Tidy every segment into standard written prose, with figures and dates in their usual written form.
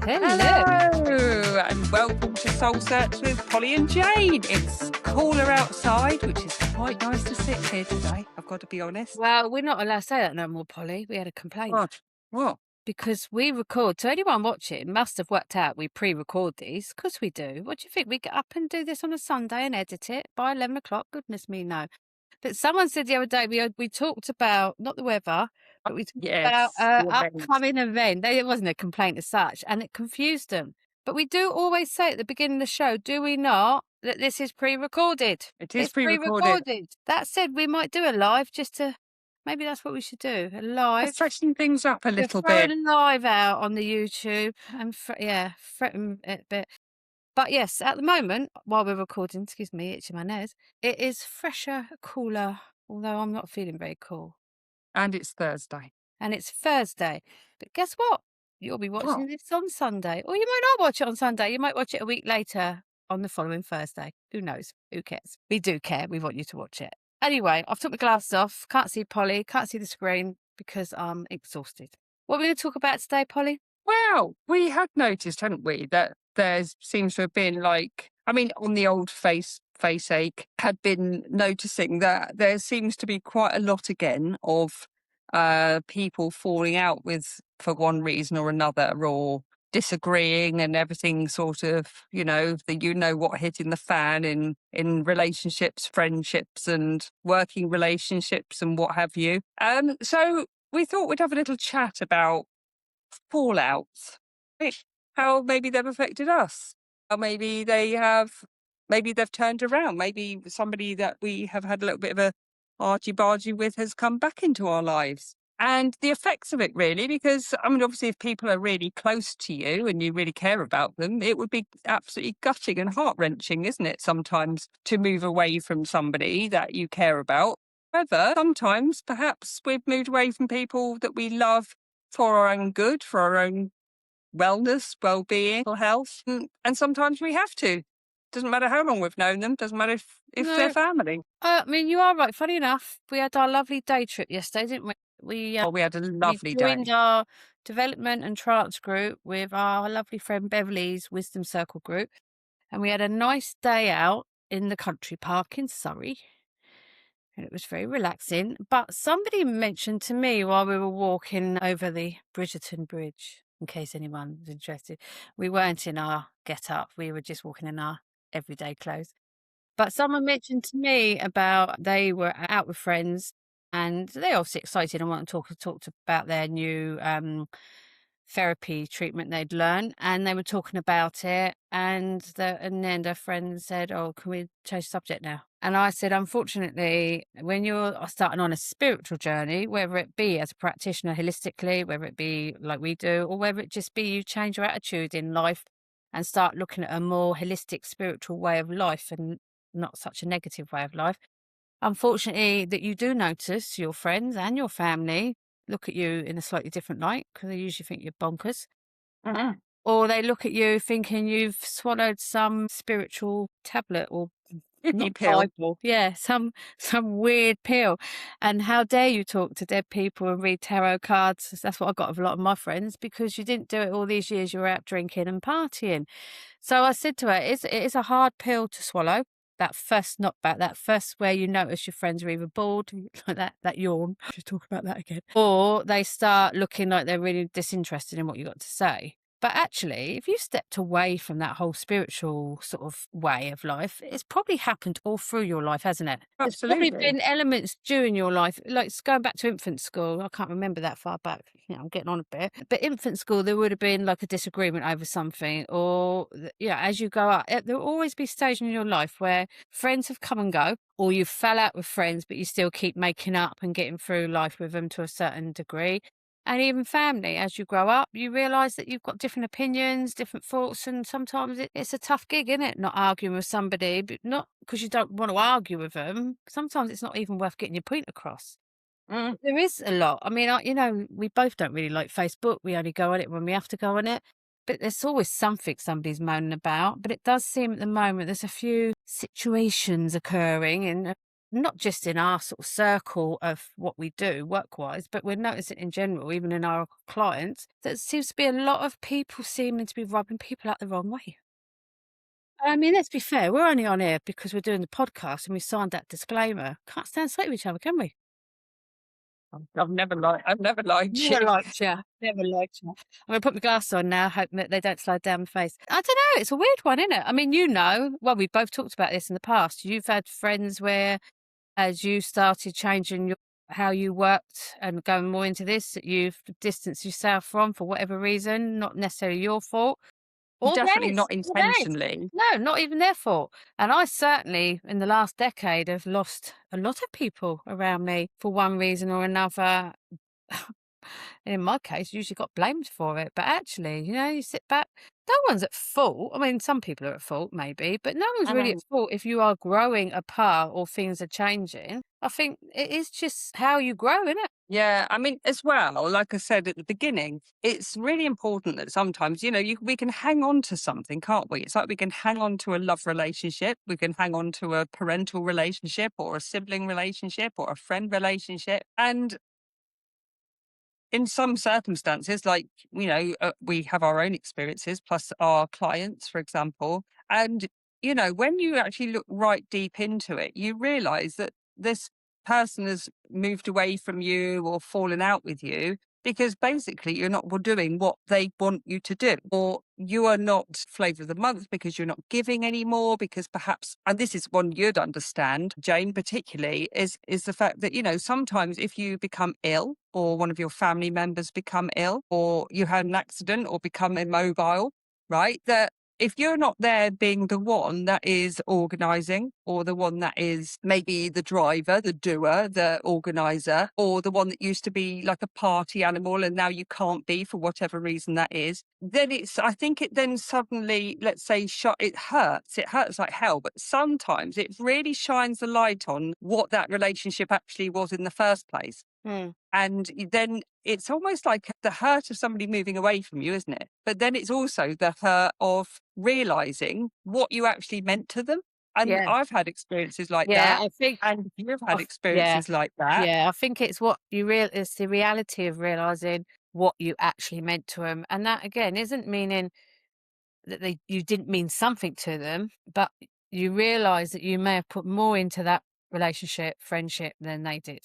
Hello. Hello, and welcome to Soul Search with Polly and Jane. It's cooler outside, which is quite nice to sit here today, I've got to be honest. Well, we're not allowed to say that no more, Polly. We had a complaint What? What? because we record. So anyone watching must have worked out we pre-record these, because we do. What do you think? We get up and do this on a Sunday and edit it by 11 o'clock? Goodness me, no. But someone said the other day we talked about, not the weather, but we talked about Yes, the event. upcoming event. It wasn't a complaint as such, and it confused them. But we do always say at the beginning of the show, do we not, that this is pre-recorded? It is It's pre-recorded. pre-recorded. That said, we might do a live just to, maybe that's what we should do, a live. Let's freshen things up a We'll little throw bit. a live out on the YouTube and, threaten it a bit. But yes, at the moment, while we're recording, excuse me, itching my nose, it is fresher, cooler, although I'm not feeling very cool. And it's Thursday. And it's Thursday. But guess what? You'll be watching What? this on Sunday. Or you might not watch it on Sunday. You might watch it a week later on the following Thursday. Who knows? Who cares? We do care. We want you to watch it. Anyway, I've took my glasses off. Can't see Polly. Can't see the screen because I'm exhausted. What are we going to talk about today, Polly? Well, we had noticed, hadn't we, that there seems to have been on the old face ache, had been noticing that there seems to be quite a lot again of people falling out with for one reason or another, or disagreeing, and everything sort of, what hitting the fan in relationships, friendships, and working relationships, and what have you. So we thought we'd have a little chat about fallouts, how maybe they've affected us, how maybe they've turned around, maybe somebody that we have had a little bit of a argy-bargy with has come back into our lives. And the effects of it, really, because, obviously, if people are really close to you and you really care about them, it would be absolutely gutting and heart-wrenching, isn't it, sometimes, to move away from somebody that you care about. However, sometimes, perhaps, we've moved away from people that we love for our own good, for our own wellness, well-being, health, and sometimes we have to. Doesn't matter how long we've known them, doesn't matter if they're No, family. you are right. Funny enough, we had our lovely day trip yesterday, didn't we? We We had a we lovely joined day. our development and trance group with our lovely friend Beverly's Wisdom Circle group, and we had a nice day out in the country park in Surrey, and it was very relaxing. But somebody mentioned to me while we were walking over the Bridgerton Bridge, in case anyone was interested, we weren't in our get-up, we were just walking in our everyday clothes. But someone mentioned to me about they were out with friends and they're obviously excited and want to talk about their new therapy treatment they'd learned, and they were talking about it, and then their friend said, "Oh, can we change subject now?" And I said, unfortunately, when you're starting on a spiritual journey, whether it be as a practitioner holistically, whether it be like we do, or whether it just be you change your attitude in life and start looking at a more holistic spiritual way of life and not such a negative way of life. Unfortunately, that you do notice your friends and your family look at you in a slightly different light because they usually think you're bonkers, Mhm. or they look at you thinking you've swallowed some spiritual tablet or Hippie not pill. Bible, yeah, some weird pill. And how dare you talk to dead people and read tarot cards? That's what I got of a lot of my friends, because you didn't do it all these years you were out drinking and partying. So I said to her, it is a hard pill to swallow. That first knockback, that first where you notice your friends are either bored, like that yawn, should talk about that again, or they start looking like they're really disinterested in what you got to say. But actually, if you stepped away from that whole spiritual sort of way of life, it's probably happened all through your life, hasn't it? There's probably Absolutely. been elements during your life, like going back to infant school. I can't remember that far back. I'm getting on a bit. But infant school, there would have been like a disagreement over something, or as you go up, there will always be stages in your life where friends have come and go, or you fell out with friends, but you still keep making up and getting through life with them to a certain degree. And even family, as you grow up, you realise that you've got different opinions, different thoughts, and sometimes it's a tough gig, isn't it? Not arguing with somebody, but not because you don't want to argue with them. Sometimes it's not even worth getting your point across. Mm. There is a lot. I mean, we both don't really like Facebook. We only go on it when we have to go on it. But there's always something somebody's moaning about. But it does seem at the moment there's a few situations occurring in not just in our sort of circle of what we do work-wise, but we're noticing in general, even in our clients, that seems to be a lot of people seeming to be rubbing people out the wrong way. I mean, let's be fair, we're only on air because we're doing the podcast and we signed that disclaimer. Can't stand sight of each other, can we? I've never liked you. Never liked you. Never liked you. I'm gonna put my glasses on now, hoping that they don't slide down my face. I don't know. It's a weird one, isn't it? I mean, well, we've both talked about this in the past. You've had friends where, as you started changing how you worked and going more into this, that you've distanced yourself from for whatever reason, not necessarily your fault. Or Definitely theirs, not or theirs. intentionally. No, not even their fault. And I certainly, in the last decade, have lost a lot of people around me for one reason or another. In my case, usually got blamed for it. But actually, you sit back, no one's at fault. I mean, some people are at fault, maybe, but no one's really at Mhm. fault if you are growing apart or things are changing. I think it is just how you grow, isn't it? Yeah, I mean, as well, like I said at the beginning, it's really important that sometimes, we can hang on to something, can't we? It's like we can hang on to a love relationship, we can hang on to a parental relationship or a sibling relationship or a friend relationship. And in some circumstances, like, we have our own experiences plus our clients, for example. And, when you actually look right deep into it, you realize that this person has moved away from you or fallen out with you because basically you're not doing what they want you to do, or you are not flavor of the month because you're not giving anymore. Because perhaps, and this is one you'd understand, Jane, particularly, is the fact that, sometimes if you become ill or one of your family members become ill or you had an accident or become immobile, right? That if you're not there being the one that is organising or the one that is maybe the driver, the doer, the organiser, or the one that used to be like a party animal and now you can't be for whatever reason that is, then I think it then suddenly, let's say, it hurts. It hurts like hell, but sometimes it really shines the light on what that relationship actually was in the first place. Mm. And then it's almost like the hurt of somebody moving away from you, isn't it? But then it's also the hurt of realizing what you actually meant to them. And Yeah. I've had experiences like Yeah. that. I think, And you've I had f- yeah. experiences like that. Yeah. I think it's it's the reality of realizing what you actually meant to them. And that, again, isn't meaning that you didn't mean something to them, but you realize that you may have put more into that relationship, friendship than they did.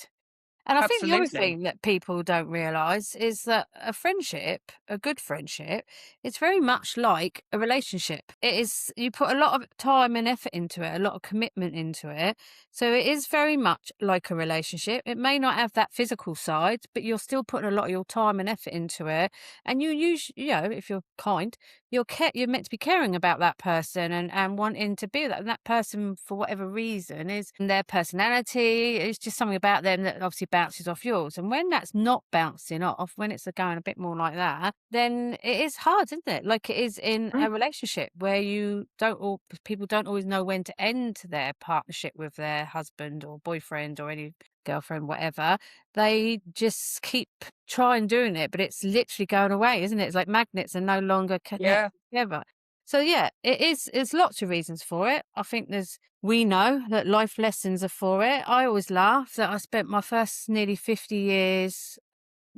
And I think the other Absolutely. thing that people don't realise is that a friendship, a good friendship, it's very much like a relationship. It is, you put a lot of time and effort into it, a lot of commitment into it. So it is very much like a relationship. It may not have that physical side, but you're still putting a lot of your time and effort into it. And you use, if you're kind, you're meant to be caring about that person and wanting to be with that. And that person, for whatever reason, is their personality. It's just something about them that obviously bounces off yours. And when that's not bouncing off, when it's going a bit more like that, then it is hard, isn't it? Like it is in Mm, a relationship where people don't always know when to end their partnership with their husband or boyfriend or any girlfriend, whatever. They just keep trying doing it, but it's literally going away, isn't it? It's like magnets are no longer connected yeah. together. So yeah, it is. There's lots of reasons for it. I think we know that life lessons are for it. I always laugh that I spent my first nearly 50 years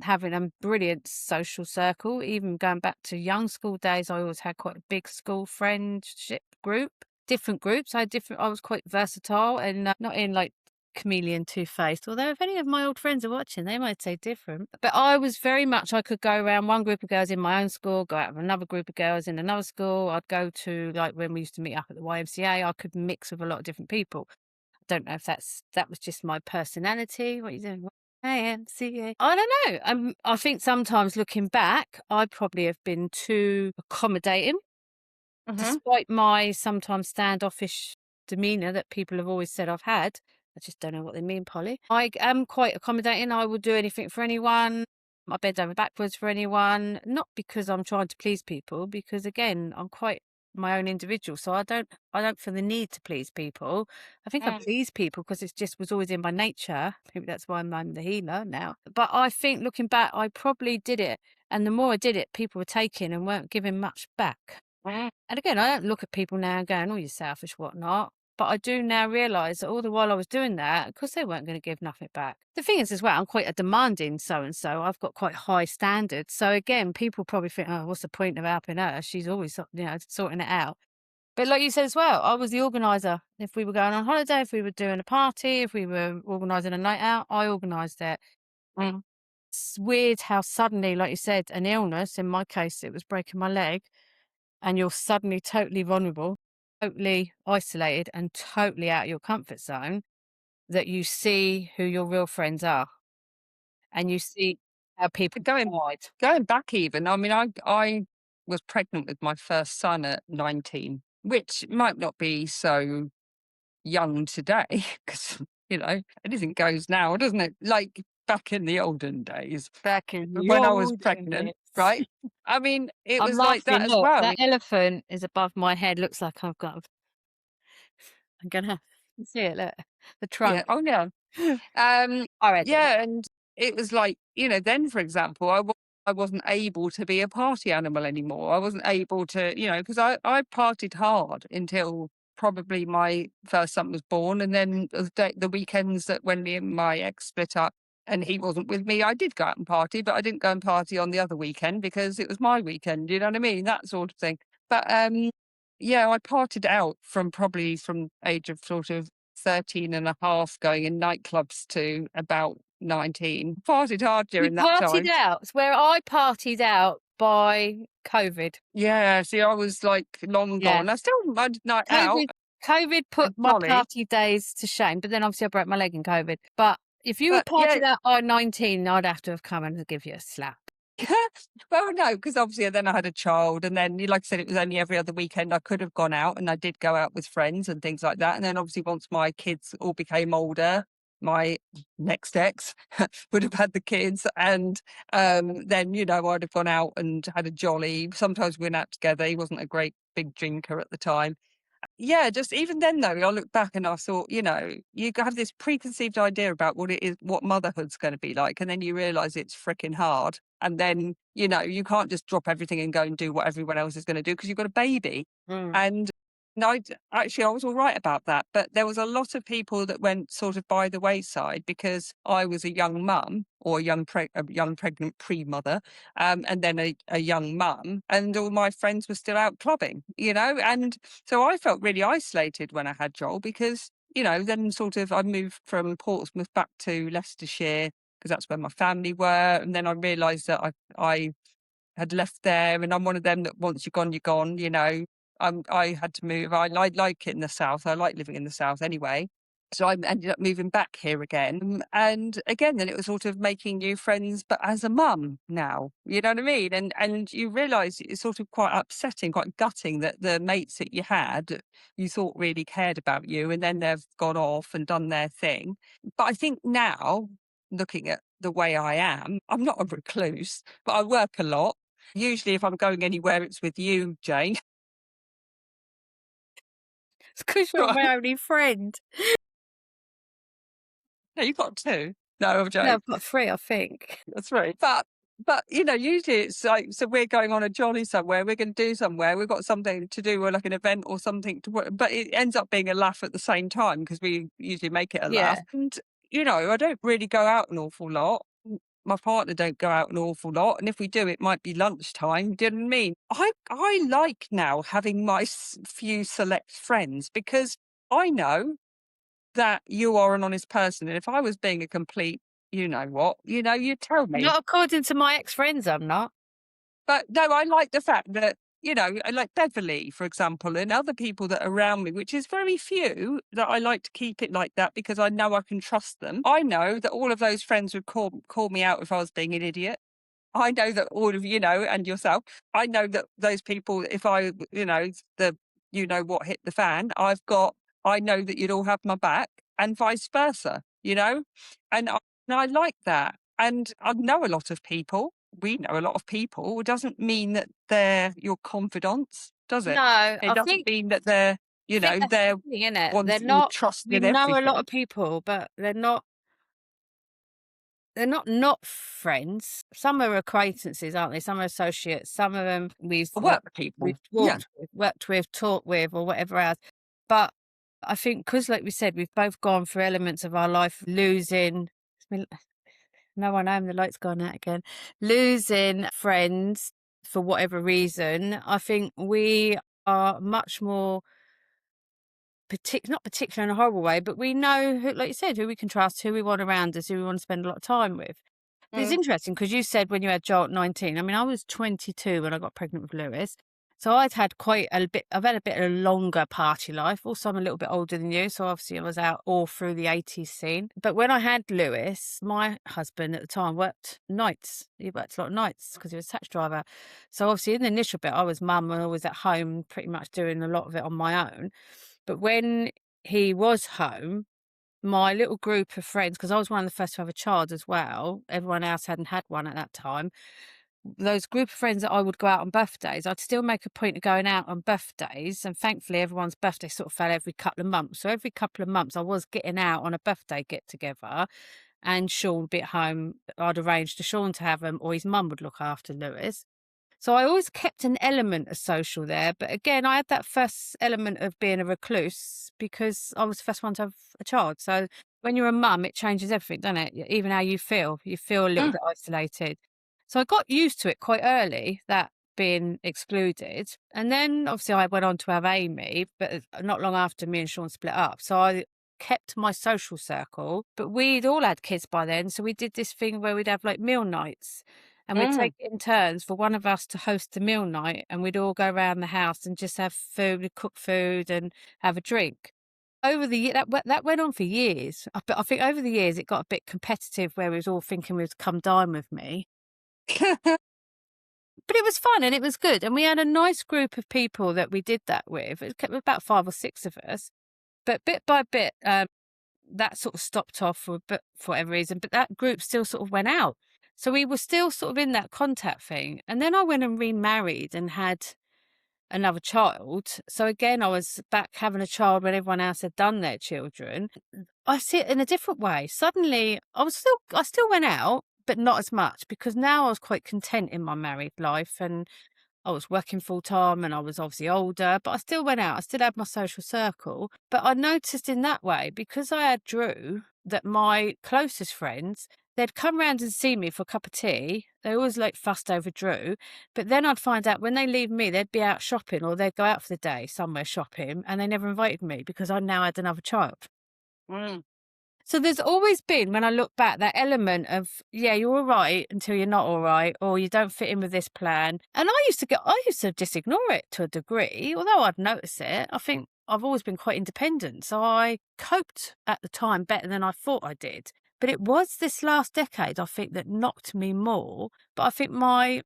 having a brilliant social circle. Even going back to young school days, I always had quite a big school friendship group. Different groups. I was quite versatile and not in like chameleon two-faced. Although if any of my old friends are watching, they might say different. But I was very much, I could go around one group of girls in my own school, go out with another group of girls in another school. I'd go to, like, when we used to meet up at the YMCA, I could mix with a lot of different people. I don't know if that was just my personality. What are you doing? YMCA. I don't know. I think sometimes looking back, I probably have been too accommodating, Hmm. despite my sometimes standoffish demeanour that people have always said I've had. I just don't know what they mean, Polly. I am quite accommodating. I will do anything for anyone. I bend over backwards for anyone, not because I'm trying to please people, because again, I'm quite my own individual. So I don't feel the need to please people. I think I Mm. please people because it just was always in my nature. Maybe that's why I'm the healer now. But I think looking back, I probably did it. And the more I did it, people were taking and weren't giving much back. Mm. And again, I don't look at people now and going, "Oh, you're selfish, whatnot." But I do now realise that all the while I was doing that, of course they weren't going to give nothing back. The thing is as well, I'm quite a demanding so and so. I've got quite high standards. So again, people probably think, oh, what's the point of helping her? She's always, sorting it out. But like you said as well, I was the organiser. If we were going on holiday, if we were doing a party, if we were organising a night out, I organised it. Mm. It's weird how suddenly, like you said, an illness, in my case, it was breaking my leg, and you're suddenly totally vulnerable, totally isolated, and totally out of your comfort zone, that you see who your real friends are and you see how people Going hide. going back even, I mean, I was pregnant with my first son at 19, which might not be so young today, because anything goes now, doesn't it? Like back in the olden days Back in the when I was olden pregnant, days. right? I mean, it I'm was like that laughing, as look, well. that elephant is above my head, looks like I'm gonna see it, look, the Yeah. trunk. Oh, yeah. Um, I reckon. yeah, and it was like, then, for example, I wasn't able to be a party animal anymore. I wasn't able to, because I partied hard until probably my first son was born, and then the weekends that when me and my ex split up and he wasn't with me, I did go out and party, but I didn't go and party on the other weekend because it was my weekend. You know what I mean? That sort of thing. But yeah, I partied out from age of sort of 13 and a half, going in nightclubs to about 19. Partied hard You during that partied time. out. It's where I partied out by COVID. Yeah, see, I was, like, long Yeah. gone. I still had a night out COVID put and my jolly, party days to shame, but then obviously I broke my leg in COVID. But if you were but yeah. partied out by 19, I'd have to have come and give you a slap. Well, no, because obviously then I had a child, and then, like I said, it was only every other weekend I could have gone out, and I did go out with friends and things like that. And then obviously once my kids all became older, my next ex would have had the kids, and then I'd have gone out and had a jolly. Sometimes we went out together. He wasn't a great big drinker at the time. Yeah, just even then though, I look back and I thought, you have this preconceived idea about what it is, what motherhood's going to be like, and then you realise it's freaking hard. And then, you can't just drop everything and go and do what everyone else is going to do because you've got a baby. Mm. And no, actually, I was all right about that. But there was a lot of people that went sort of by the wayside because I was a young mum, or a young pregnant pre-mother, and then a young mum, and all my friends were still out clubbing, and so I felt really isolated when I had Joel because, then sort of I moved from Portsmouth back to Leicestershire because that's where my family were. And then I realised that I had left there, and I'm one of them that once you're gone, you're gone, I had to move. I like it in the south. I like living in the south anyway. So I ended up moving back here again. And again, then it was sort of making new friends, but as a mum now, you know what I mean? And you realise it's sort of quite upsetting, quite gutting that the mates that you had, you thought really cared about you, and then they've gone off and done their thing. But I think now, looking at the way I am, I'm not a recluse, but I work a lot. Usually if I'm going anywhere, it's with you, Jane. It's because you're my only friend. No, you've got two. No, I'm No, joking. I've got three, I think. That's right. But usually it's like, so we're going on a jolly somewhere, we're going to do somewhere, we've got something to do, or like an event or something to work, but it ends up being a laugh at the same time because we usually make it a laugh. Yeah. And I don't really go out an awful lot. My partner don't go out an awful lot, and if we do, it might be lunchtime. Do you know what I mean? I like now having my few select friends because I know that you are an honest person, and if I was being a complete, you'd tell me. Not according to my ex-friends, I'm not. But no, I like the fact that, I like Beverly, for example, and other people that are around me, which is very few, that I like to keep it like that because I know I can trust them. I know that all of those friends would call me out if I was being an idiot. I know that all of and yourself, I know that those people, if I, the, what hit the fan, I know that you'd all have my back, and vice versa, and I like that. And I know a lot of people, we know a lot of people. It doesn't mean that they're your confidants, does it? No, It doesn't mean that they're, I think that's they're the thing, innit? They're ones that you not trust we with know a lot everything. of people, but they're not friends. Some are acquaintances, aren't they? Some are associates. Some of them we've Work people. we've Yeah. worked with, talked with, or whatever else. But I think because, like we said, we've both gone through elements of our life losing. No one home, the light's gone out again. Losing friends for whatever reason, I think we are much more not particular in a horrible way, but we know who, like you said, who we can trust, who we want around us, who we want to spend a lot of time with. But it's Mm, interesting because you said when you had Joel at 19. I mean, I was 22 when I got pregnant with Lewis. So I'd had quite a bit, I've had a bit of a longer party life. Also, I'm a little bit older than you. So obviously I was out all through the 80s scene. But when I had Lewis, my husband at the time worked nights. He worked a lot of nights because he was a taxi driver. So obviously in the initial bit, I was mum and I was at home pretty much doing a lot of it on my own. But when he was home, my little group of friends, because I was one of the first to have a child as well, everyone else hadn't had one at that time. Those group of friends that I would go out on birthdays, I'd still make a point of going out on birthdays. And thankfully, everyone's birthday sort of fell every couple of months. So every couple of months, I was getting out on a birthday get together. And Sean would be at home. I'd arranged for Sean to have him, or his mum would look after Lewis. So I always kept an element of social there. But again, I had that first element of being a recluse because I was the first one to have a child. So when you're a mum, it changes everything, doesn't it? Even how you feel. You feel a little mm. bit isolated. So I got used to it quite early, that being excluded. And then obviously I went on to have Amy, but not long after me and Sean split up. So I kept my social circle, but we'd all had kids by then. So we did this thing where we'd have like meal nights and we'd Mm. take it in turns for one of us to host the meal night and we'd all go around the house and just have food, we'd cook food and have a drink. Over the year that went on for years. But I think over the years it got a bit competitive where we was all thinking we would come dine with me. But it was fun and it was good. And we had a nice group of people that we did that with. It was about 5 or 6 of us. But bit by bit, that sort of stopped off for whatever reason, but that group still sort of went out. So we were still sort of in that contact thing. And then I went and remarried and had another child. So again, I was back having a child when everyone else had done their children. I see it in a different way. Suddenly, I still went out, but not as much because now I was quite content in my married life and I was working full time and I was obviously older, but I still went out. I still had my social circle. But I noticed in that way, because I had Drew, that my closest friends, they'd come round and see me for a cup of tea. They always like fussed over Drew. But then I'd find out when they leave me, they'd be out shopping or they'd go out for the day somewhere shopping and they never invited me because I now had another child. Mm. So there's always been, when I look back, that element of, yeah, you're all right until you're not all right, or you don't fit in with this plan. And I used to just ignore it to a degree, although I'd notice it. I think I've always been quite independent. So I coped at the time better than I thought I did. But it was this last decade, I think, that knocked me more. But I think my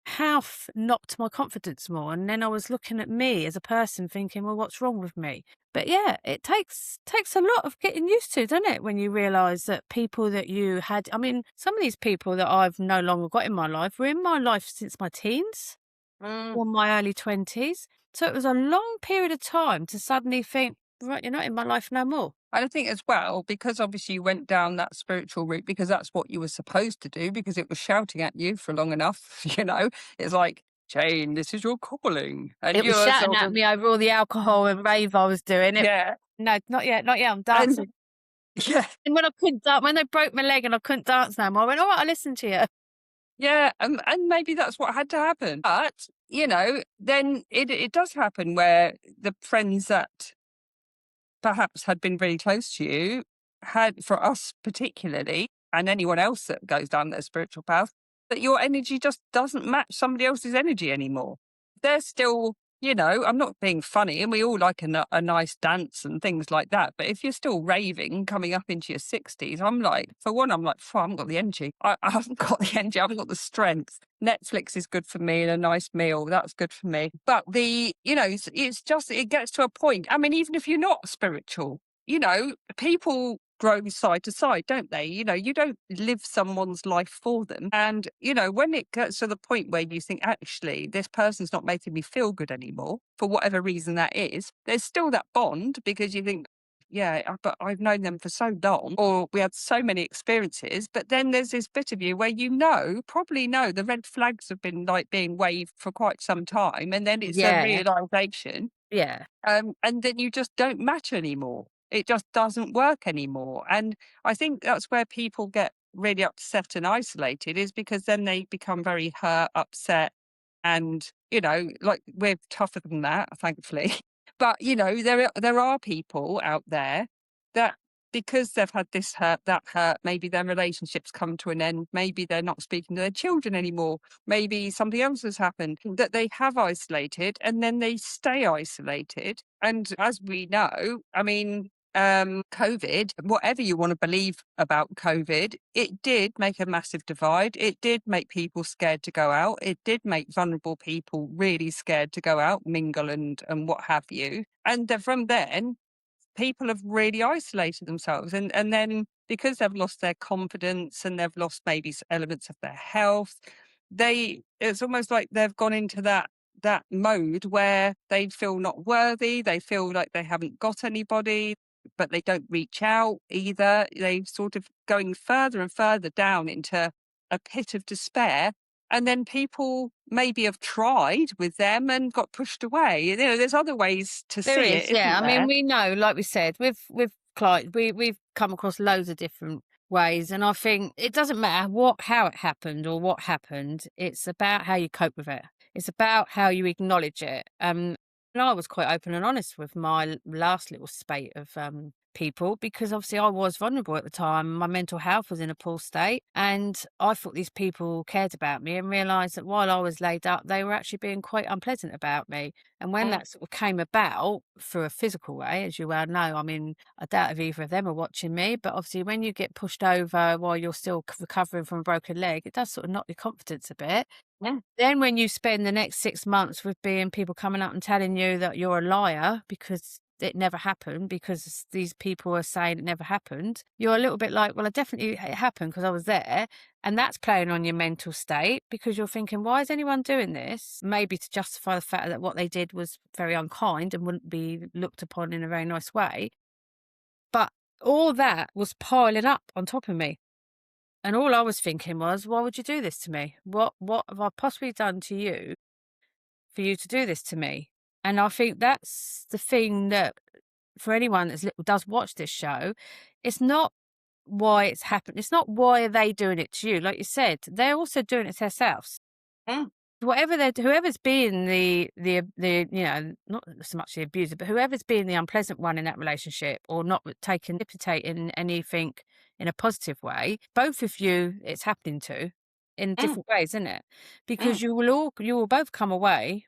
health knocked my confidence more. And then I was looking at me as a person thinking, well, what's wrong with me? But yeah, it takes a lot of getting used to, doesn't it? When you realise that people that you had, I mean, some of these people that I've no longer got in my life were in my life since my teens Mm. or my early 20s. So it was a long period of time to suddenly think, right, you're not in my life no more. And I think as well, because obviously you went down that spiritual route because that's what you were supposed to do because it was shouting at you for long enough, it's like, Jane, this is your calling. And It was you're shouting sort at of, me over all the alcohol and rave I was doing. yeah. No, not yet, not yet. I'm And dancing. yeah, And when I couldn't dance, when they broke my leg and I couldn't dance no more, I went, all right, I'll listen to you. yeah. And maybe that's what had to happen. But, then it does happen where the friends that perhaps had been really close to you had, for us particularly, and anyone else that goes down their spiritual path, that your energy just doesn't match somebody else's energy anymore. They're still, I'm not being funny, and we all like a nice dance and things like that. But if you're still raving coming up into your 60s, I'm like, for one, I'm like, I haven't got the energy. I haven't got the energy. I haven't got the strength. Netflix is good for me and a nice meal. That's good for me. But it's just, it gets to a point. I mean, even if you're not spiritual, people grow side to side, don't they? You don't live someone's life for them. And, when it gets to the point where you think, actually, this person's not making me feel good anymore, for whatever reason that is, there's still that bond because you think, but I've known them for so long, or we had so many experiences. But then there's this bit of you where probably know the red flags have been like being waved for quite some time, and then it's a Yeah, realization, yeah. and then you just don't match anymore. It just doesn't work anymore. And I think that's where people get really upset and isolated, is because then they become very hurt, upset, and, like, we're tougher than that, thankfully. But, there are people out there that, because they've had this hurt, that hurt, maybe their relationships come to an end, maybe they're not speaking to their children anymore, maybe something else has happened, that they have isolated and then they stay isolated. And as we know, I mean, COVID, whatever you want to believe about COVID, it did make a massive divide. It did make people scared to go out. It did make vulnerable people really scared to go out, mingle, and what have you. And from then, people have really isolated themselves, and then because they've lost their confidence and they've lost maybe elements of their health, it's almost like they've gone into that mode where they feel not worthy, they feel like they haven't got anybody, but they don't reach out either. They sort of going further and further down into a pit of despair. And then people maybe have tried with them and got pushed away. There's other ways to There see is, it, yeah. isn't I mean, there? we know, like we said, with clients, we've come across loads of different ways, and I think it doesn't matter how it happened or what happened. It's about how you cope with it. It's about how you acknowledge it. And I was quite open and honest with my last little spate of people, because obviously I was vulnerable at the time. My mental health was in a poor state, and I thought these people cared about me, and realised that while I was laid up, they were actually being quite unpleasant about me. And when Mm, that sort of came about through a physical way, as you well know, I mean, I doubt if either of them are watching me, but obviously when you get pushed over while you're still recovering from a broken leg, it does sort of knock your confidence a bit. mm, Then when you spend the next 6 months with being people coming up and telling you that you're a liar because it never happened, because these people are saying it never happened, you're a little bit like, "Well, it happened because I was there." And that's playing on your mental state, because you're thinking, "Why is anyone doing this?" Maybe to justify the fact that what they did was very unkind and wouldn't be looked upon in a very nice way. But all that was piling up on top of me. And all I was thinking was, "Why would you do this to me? What have I possibly done to you for you to do this to me?" And I think that's the thing, that for anyone does watch this show, it's not why it's happened. It's not why are they doing it to you. Like you said, they're also doing it to themselves. mm, Whoever's being the not so much the abuser, but whoever's being the unpleasant one in that relationship, or not taking in anything in a positive way, both of you it's happening to in mm, different ways, isn't it? mm, Because you will both come away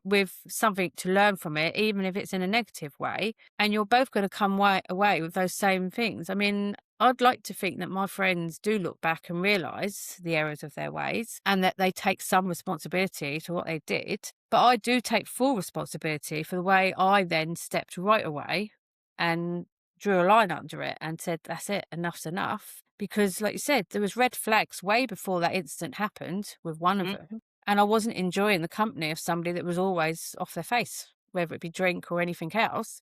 with something to learn from it, even if it's in a negative way, and you're both going to come away with those same things. I mean, I'd like to think that my friends do look back and realize the errors of their ways, and that they take some responsibility to what they did. But I do take full responsibility for the way I then stepped right away and drew a line under it and said, "That's it, enough's enough." Because, like you said, there was red flags way before that incident happened with one of mm, them, and I wasn't enjoying the company of somebody that was always off their face, whether it be drink or anything else.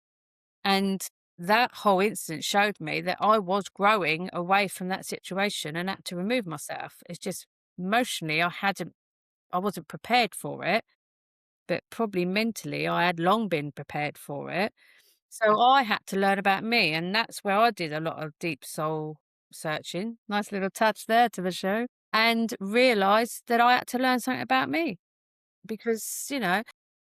And that whole incident showed me that I was growing away from that situation and had to remove myself. It's just emotionally, I wasn't prepared for it, but probably mentally, I had long been prepared for it. mm. So I had to learn about me, and that's where I did a lot of deep soul searching. Nice little touch there to the show. And realised that I had to learn something about me, because,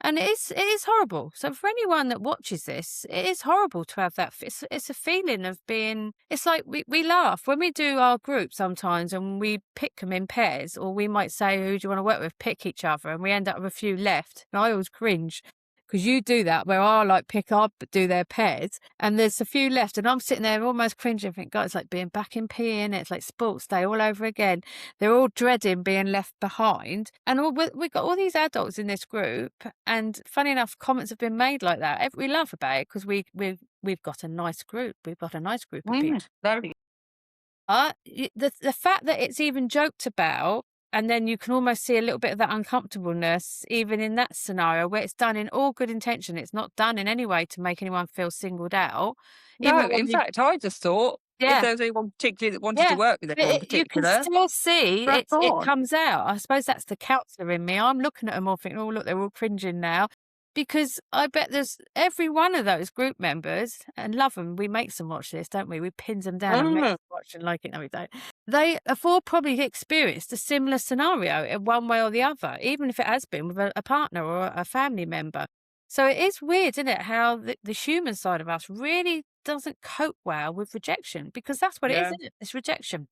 and it is horrible. So for anyone that watches this, it is horrible to have that. It's a feeling of being. It's like we laugh when we do our group sometimes, and we pick them in pairs, or we might say, "Who do you want to work with?" Pick each other, and we end up with a few left. And I always cringe, because you do that where I like pick up, but do their pairs, and there's a few left, and I'm sitting there almost cringing, think, God, it's like being back in PE, and it's like sports day all over again. They're all dreading being left behind, and we've got all these adults in this group, and funny enough, comments have been made like that. We laugh about it because we've got a nice group. We've got a nice group of people. Very. The fact that it's even joked about and then you can almost see a little bit of that uncomfortableness even in that scenario where it's done in all good intention. It's not done in any way to make anyone feel singled out. Even No, though in we fact, I just thought if yeah. there was anyone particularly that wanted to Yeah, work with but anyone you can particular, still see crack it on. comes out. I suppose that's the counsellor in me. I'm looking at them all thinking, "Oh, look, they're all cringing now," because I bet there's every one of those group members, and love them. We make them watch this, don't we? We pins them down and make Mm. them watch and like it. No, we don't. They have all probably experienced a similar scenario in one way or the other, even if it has been with a partner or a family member. So it is weird, isn't it, how the human side of us really doesn't cope well with rejection, because that's what it is, Yeah. isn't it? It's rejection.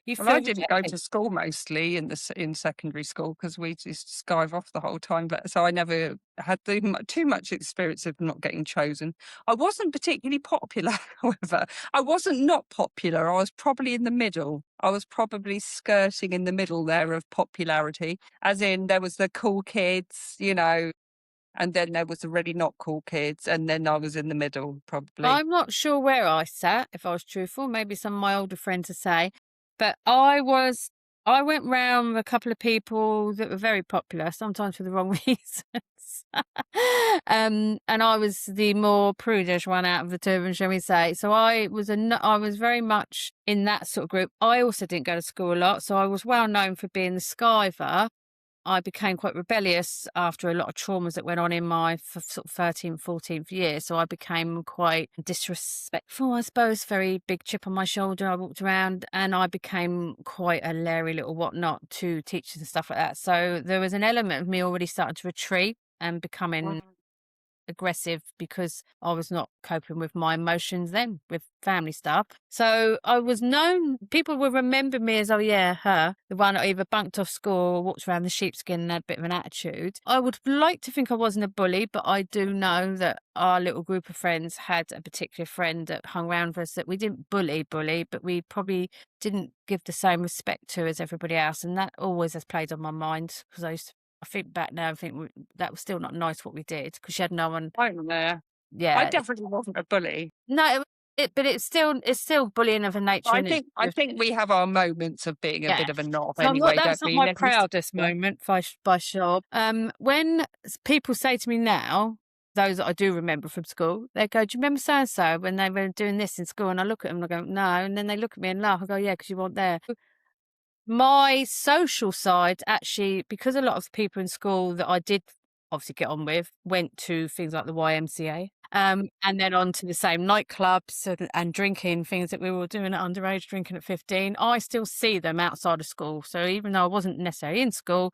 You Well, I feel didn't go rejected. to school mostly in secondary school because we used to skive off the whole time. But so I never had too much experience of not getting chosen. I wasn't particularly popular, however. I wasn't not popular. I was probably in the middle. I was probably skirting in the middle there of popularity, as in there was the cool kids, and then there was the really not cool kids, and then I was in the middle, probably. I'm not sure where I sat, if I was truthful. Maybe some of my older friends would say, but I went round with a couple of people that were very popular, sometimes for the wrong reasons. And I was the more prudish one out of the two of them, shall we say. So I was very much in that sort of group. I also didn't go to school a lot, so I was well known for being the skiver. I became quite rebellious after a lot of traumas that went on in my sort of 13th, 14th year. So I became quite disrespectful, I suppose, very big chip on my shoulder. I walked around and I became quite a leery little whatnot to teachers and stuff like that. So there was an element of me already starting to retreat and becoming aggressive because I was not coping with my emotions then with family stuff. So I was known, people would remember me as, oh yeah, her, the one that either bunked off school or walked around the sheepskin and had a bit of an attitude. I would like to think I wasn't a bully, but I do know that our little group of friends had a particular friend that hung around for us that we didn't bully, but we probably didn't give the same respect to as everybody else. And that always has played on my mind because I think back now, I think that was still not nice what we did because she had no one. I'm there. I Yeah, definitely wasn't a bully. no, but it's still bullying of a nature, I and it's think I just think we have our moments of being a yeah. bit of a knob So I'm not. anyway, don't That's not we? my Never s proudest Yeah. moment, by sure. When people say to me now, those that I do remember from school, they go, "Do you remember so and so when they were doing this in school?" And I look at them and I go, "No," and then they look at me and laugh. I go, "Yeah, because you weren't there." My social side, actually, because a lot of people in school that I did obviously get on with went to things like the YMCA, and then on to the same nightclubs and drinking, things that we were all doing at underage, drinking at 15. I still see them outside of school. So even though I wasn't necessarily in school,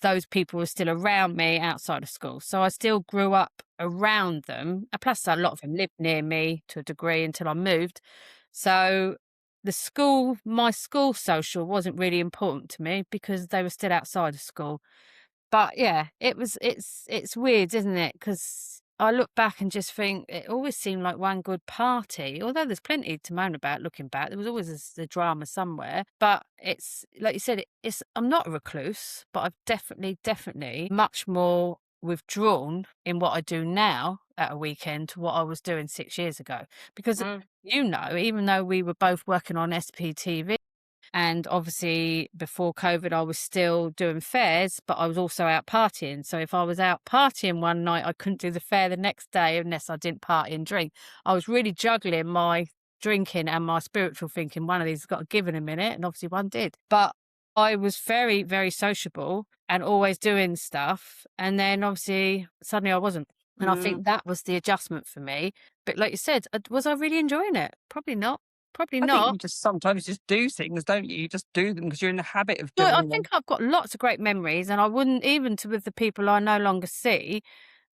those people were still around me outside of school. So I still grew up around them. And plus, a lot of them lived near me to a degree until I moved. So my school social wasn't really important to me because they were still outside of school. But yeah, it's weird, isn't it? Because I look back and just think it always seemed like one good party. Although there's plenty to moan about looking back, there was always the drama somewhere. But it's like you said, it's I'm not a recluse, but I've definitely much more withdrawn in what I do now at a weekend to what I was doing 6 years ago. Because Mm. even though we were both working on SPTV. And obviously, before COVID, I was still doing fairs, but I was also out partying. So if I was out partying one night, I couldn't do the fair the next day unless I didn't party and drink. I was really juggling my drinking and my spiritual thinking. One of these has got to give in a minute, and obviously one did. But I was very, very sociable and always doing stuff. And then obviously, suddenly I wasn't. And I Mm. think that was the adjustment for me. But like you said, was I really enjoying it? Probably not. Probably I think not. you just sometimes just do things, don't you? You just do them because you're in the habit of No, I doing think them. I've got lots of great memories, and I wouldn't even to with the people I no longer see.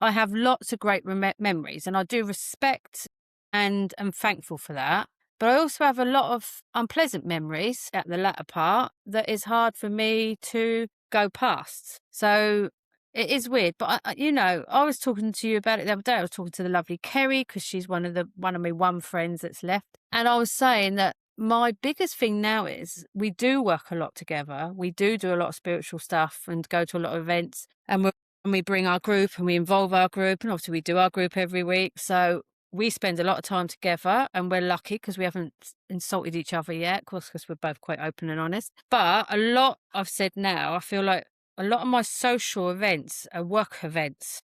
I have lots of great memories, and I do respect and am thankful for that. But I also have a lot of unpleasant memories at the latter part that is hard for me to go past. So it is weird. But I was talking to you about it the other day. I was talking to the lovely Kerry because she's one of my one friends that's left, and I was saying that my biggest thing now is we do work a lot together. We do a lot of spiritual stuff and go to a lot of events, and we bring our group and we involve our group, and obviously we do our group every week. So we spend a lot of time together, and we're lucky because we haven't insulted each other yet, of course, because we're both quite open and honest. But a lot I've said now, I feel like a lot of my social events are work events.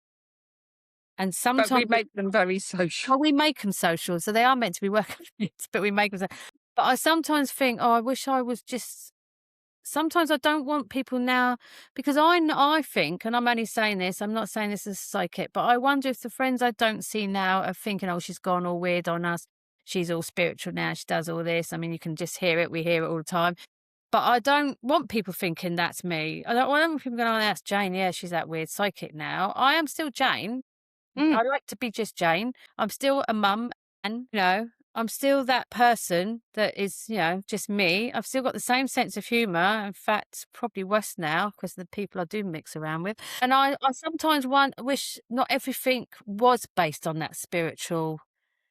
And But we sometimes make them very social. well, we make them social, so they are meant to be work events, but we make them so but I sometimes think, "Oh, I wish I was just." Sometimes I don't want people now because I think, and I'm only saying this, I'm not saying this as a psychic, but I wonder if the friends I don't see now are thinking, "Oh, she's gone all weird on us. She's all spiritual now. She does all this." I mean, you can just hear it. We hear it all the time. But I don't want people thinking that's me. I don't want people going, "Oh, that's Jane. Yeah, she's that weird psychic now." I am still Jane. Mm. I like to be just Jane. I'm still a mum and, I'm still that person that is, just me. I've still got the same sense of humour. In fact, probably worse now because the people I do mix around with. And I sometimes wish not everything was based on that spiritual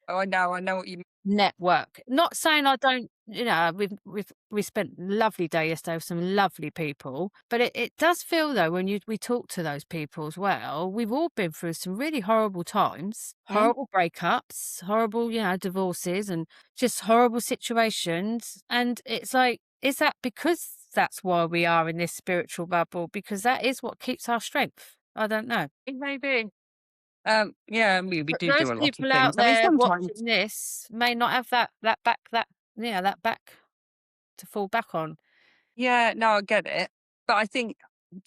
Oh, I know what you mean. network. Not saying I don't, we spent a lovely day yesterday with some lovely people, but it does feel though when we talk to those people as well, we've all been through some really horrible times, Mm. horrible breakups, horrible, divorces and just horrible situations. And it's like, is that because that's why we are in this spiritual bubble? Because that is what keeps our strength. I don't know. It may be. Yeah, we But do those do a lot of people things. out I mean, there sometimes watching this may not have that back to fall back on. yeah, no, I get it. But I think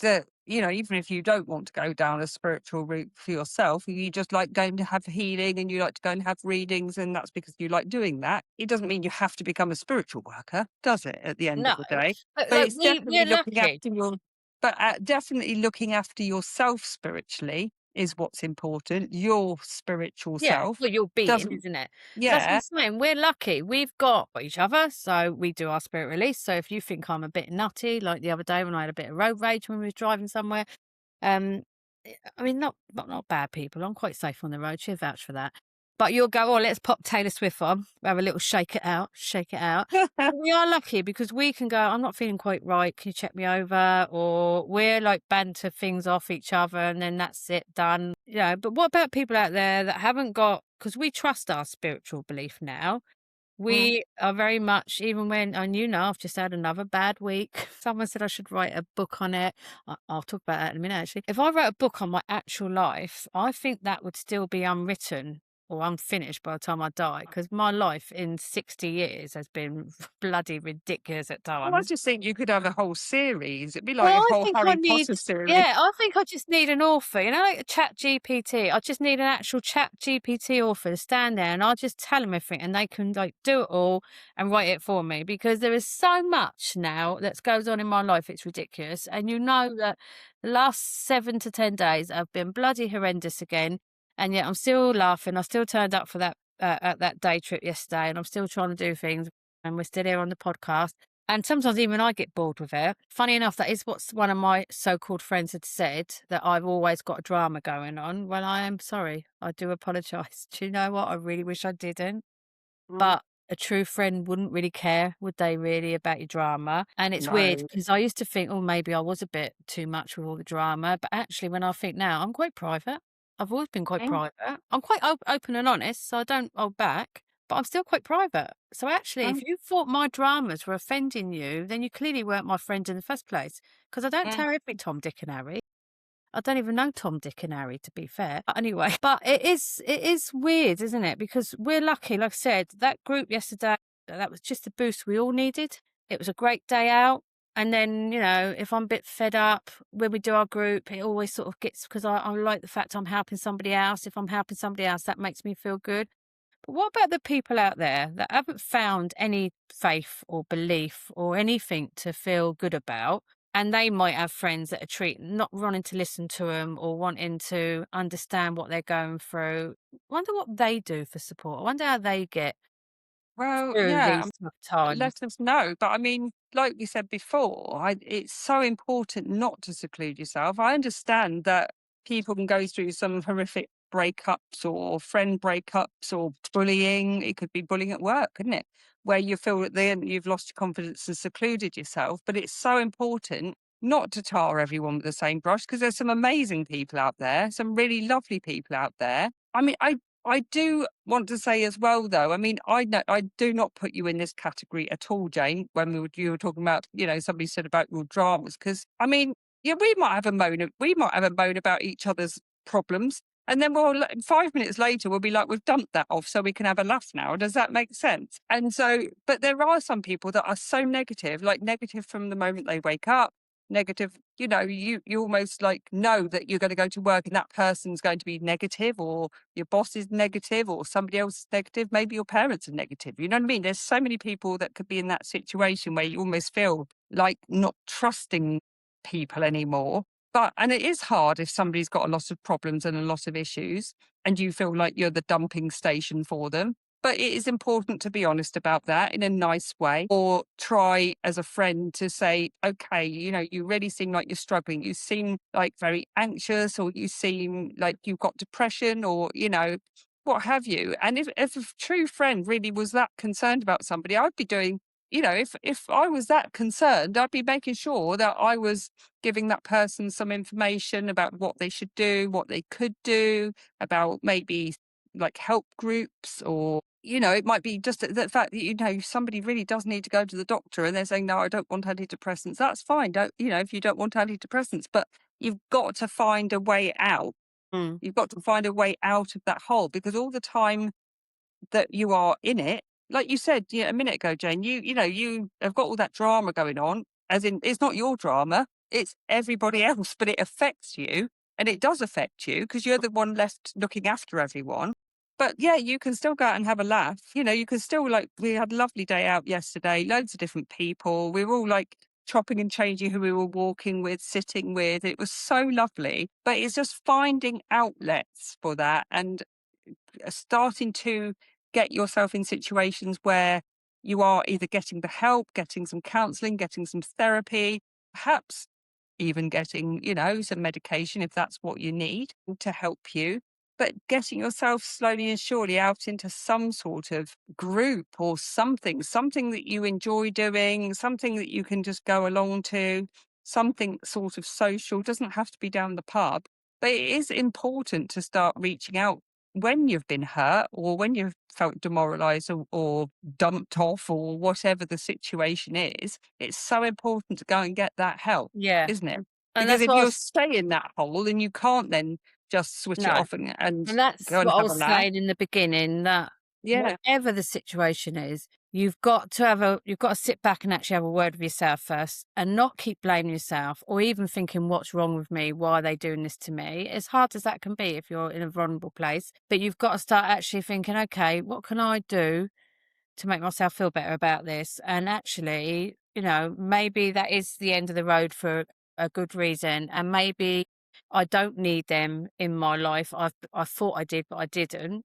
that, even if you don't want to go down a spiritual route for yourself, you just like going to have healing and you like to go and have readings, and that's because you like doing that. It doesn't mean you have to become a spiritual worker, does it, at the end of No, the day? but, But like, it's we're definitely looking lucky. after definitely looking after yourself spiritually is what's important. Your spiritual Yeah, self well, your being, doesn't, isn't it? But that's what I'm yeah. saying, we're lucky. We've got each other, so we do our spirit release. So if you think I'm a bit nutty, like the other day when I had a bit of road rage when we was driving somewhere, um, I mean, not bad people. I'm quite safe on the road. She'll vouch for that. But you'll go, "Oh, let's pop Taylor Swift on, have a little shake it out, shake it out." But we are lucky because we can go, "I'm not feeling quite right. Can you check me over?" Or we're like banter things off each other, and then that's it, done. But what about people out there that haven't got? Because we trust our spiritual belief now. Mm. We are very much, even when, and I've just had another bad week. Someone said I should write a book on it. I'll talk about that in a minute, actually. If I wrote a book on my actual life, I think that would still be unwritten or unfinished by the time I die, because my life in 60 years has been bloody ridiculous at Well, I times. just think you could have a whole series. It'd be like Well, a I whole think I Harry need Potter series. yeah, I think I just need an author, like a Chat GPT. I just need an actual Chat GPT author to stand there and I'll just tell them everything and they can like do it all and write it for me because there is so much now that goes on in my life. It's ridiculous. And that the last 7 to 10 days have been bloody horrendous again. And yet I'm still laughing. I still turned up for that at that day trip yesterday and I'm still trying to do things and we're still here on the podcast. And sometimes even I get bored with it. Funny enough, that is what one of my so-called friends had said, that I've always got a drama going on. Well, I am sorry. I do apologise. Do you know what? I really wish I didn't. Mm. But a true friend wouldn't really care, would they really, about your drama? And it's weird No. because I used to think, oh, maybe I was a bit too much with all the drama. But actually, when I think now, I'm quite private. I've always been quite Mm, private. I'm quite open and honest, so I don't hold back, but I'm still quite private. So actually, if mm, you thought my dramas were offending you, then you clearly weren't my friend in the first place. Because I don't mm. tell every Tom, Dick, and Harry. I don't even know Tom, Dick, and Harry, to be fair. But anyway, but it is weird, isn't it? Because we're lucky, like I said, that group yesterday, that was just the boost we all needed. It was a great day out. And then, if I'm a bit fed up when we do our group, it always sort of gets, because I like the fact I'm helping somebody else. If I'm helping somebody else, that makes me feel good. But what about the people out there that haven't found any faith or belief or anything to feel good about? And they might have friends that are not wanting to listen to them or wanting to understand what they're going through. Wonder what they do for support. I wonder how they get Well, through yeah, these tough times. let us know. But I mean, like we said before, it's so important not to seclude yourself. I understand that people can go through some horrific breakups or friend breakups or bullying. It could be bullying at work, couldn't it? Where you feel at the end you've lost your confidence and secluded yourself. But it's so important not to tar everyone with the same brush because there's some amazing people out there, some really lovely people out there. I mean, I do want to say as well, though, I mean, I know I do not put you in this category at all, Jane, when you were talking about, somebody said about your dramas, because, I mean, yeah, we might have a moan about each other's problems, and then 5 minutes later, we'll be like, we've dumped that off so we can have a laugh now. Does that make sense? And so, but there are some people that are so negative, like negative from the moment they wake up, negative, you almost like know that you're going to go to work and that person's going to be negative, or your boss is negative, or somebody else is negative, maybe your parents are negative. You know what I mean? There's so many people that could be in that situation where you almost feel like not trusting people anymore. And it is hard if somebody's got a lot of problems and a lot of issues and you feel like you're the dumping station for them. But it is important to be honest about that in a nice way, or try as a friend to say, okay, you really seem like you're struggling. You seem like very anxious, or you seem like you've got depression, or, what have you. And if a true friend really was that concerned about somebody, I'd be doing, if I was that concerned, I'd be making sure that I was giving that person some information about what they should do, what they could do, about maybe like help groups, or it might be just the fact that somebody really does need to go to the doctor and they're saying, no, I don't want antidepressants. That's fine. Don't if you don't want antidepressants, but you've got to find a way out. Mm. You've got to find a way out of that hole, because all the time that you are in it, like you said, a minute ago, Jane, you have got all that drama going on, as in it's not your drama, it's everybody else, but it affects you, and it does affect you because you're the one left looking after everyone. But yeah, you can still go out and have a laugh. You can still, like, we had a lovely day out yesterday, loads of different people. We were all like chopping and changing who we were walking with, sitting with. It was so lovely. But it's just finding outlets for that, and starting to get yourself in situations where you are either getting the help, getting some counselling, getting some therapy, perhaps even getting, some medication if that's what you need to help you. But getting yourself slowly and surely out into some sort of group or something that you enjoy doing, something that you can just go along to, something sort of social, doesn't have to be down the pub. But it is important to start reaching out when you've been hurt, or when you've felt demoralized, or dumped off, or whatever the situation is. It's so important to go and get that help, Yeah. isn't it? And Because that's if what I you're was stay in that hole, and you can't then just switch it no. off and And that's go and what I have a was laugh. saying in the beginning, that Yeah. whatever the situation is, you've got to sit back and actually have a word with yourself first, and not keep blaming yourself, or even thinking, what's wrong with me? Why are they doing this to me? As hard as that can be if you're in a vulnerable place. But you've got to start actually thinking, okay, what can I do to make myself feel better about this? And actually, maybe that is the end of the road for a good reason. And maybe I don't need them in my life. I thought I did, but I didn't.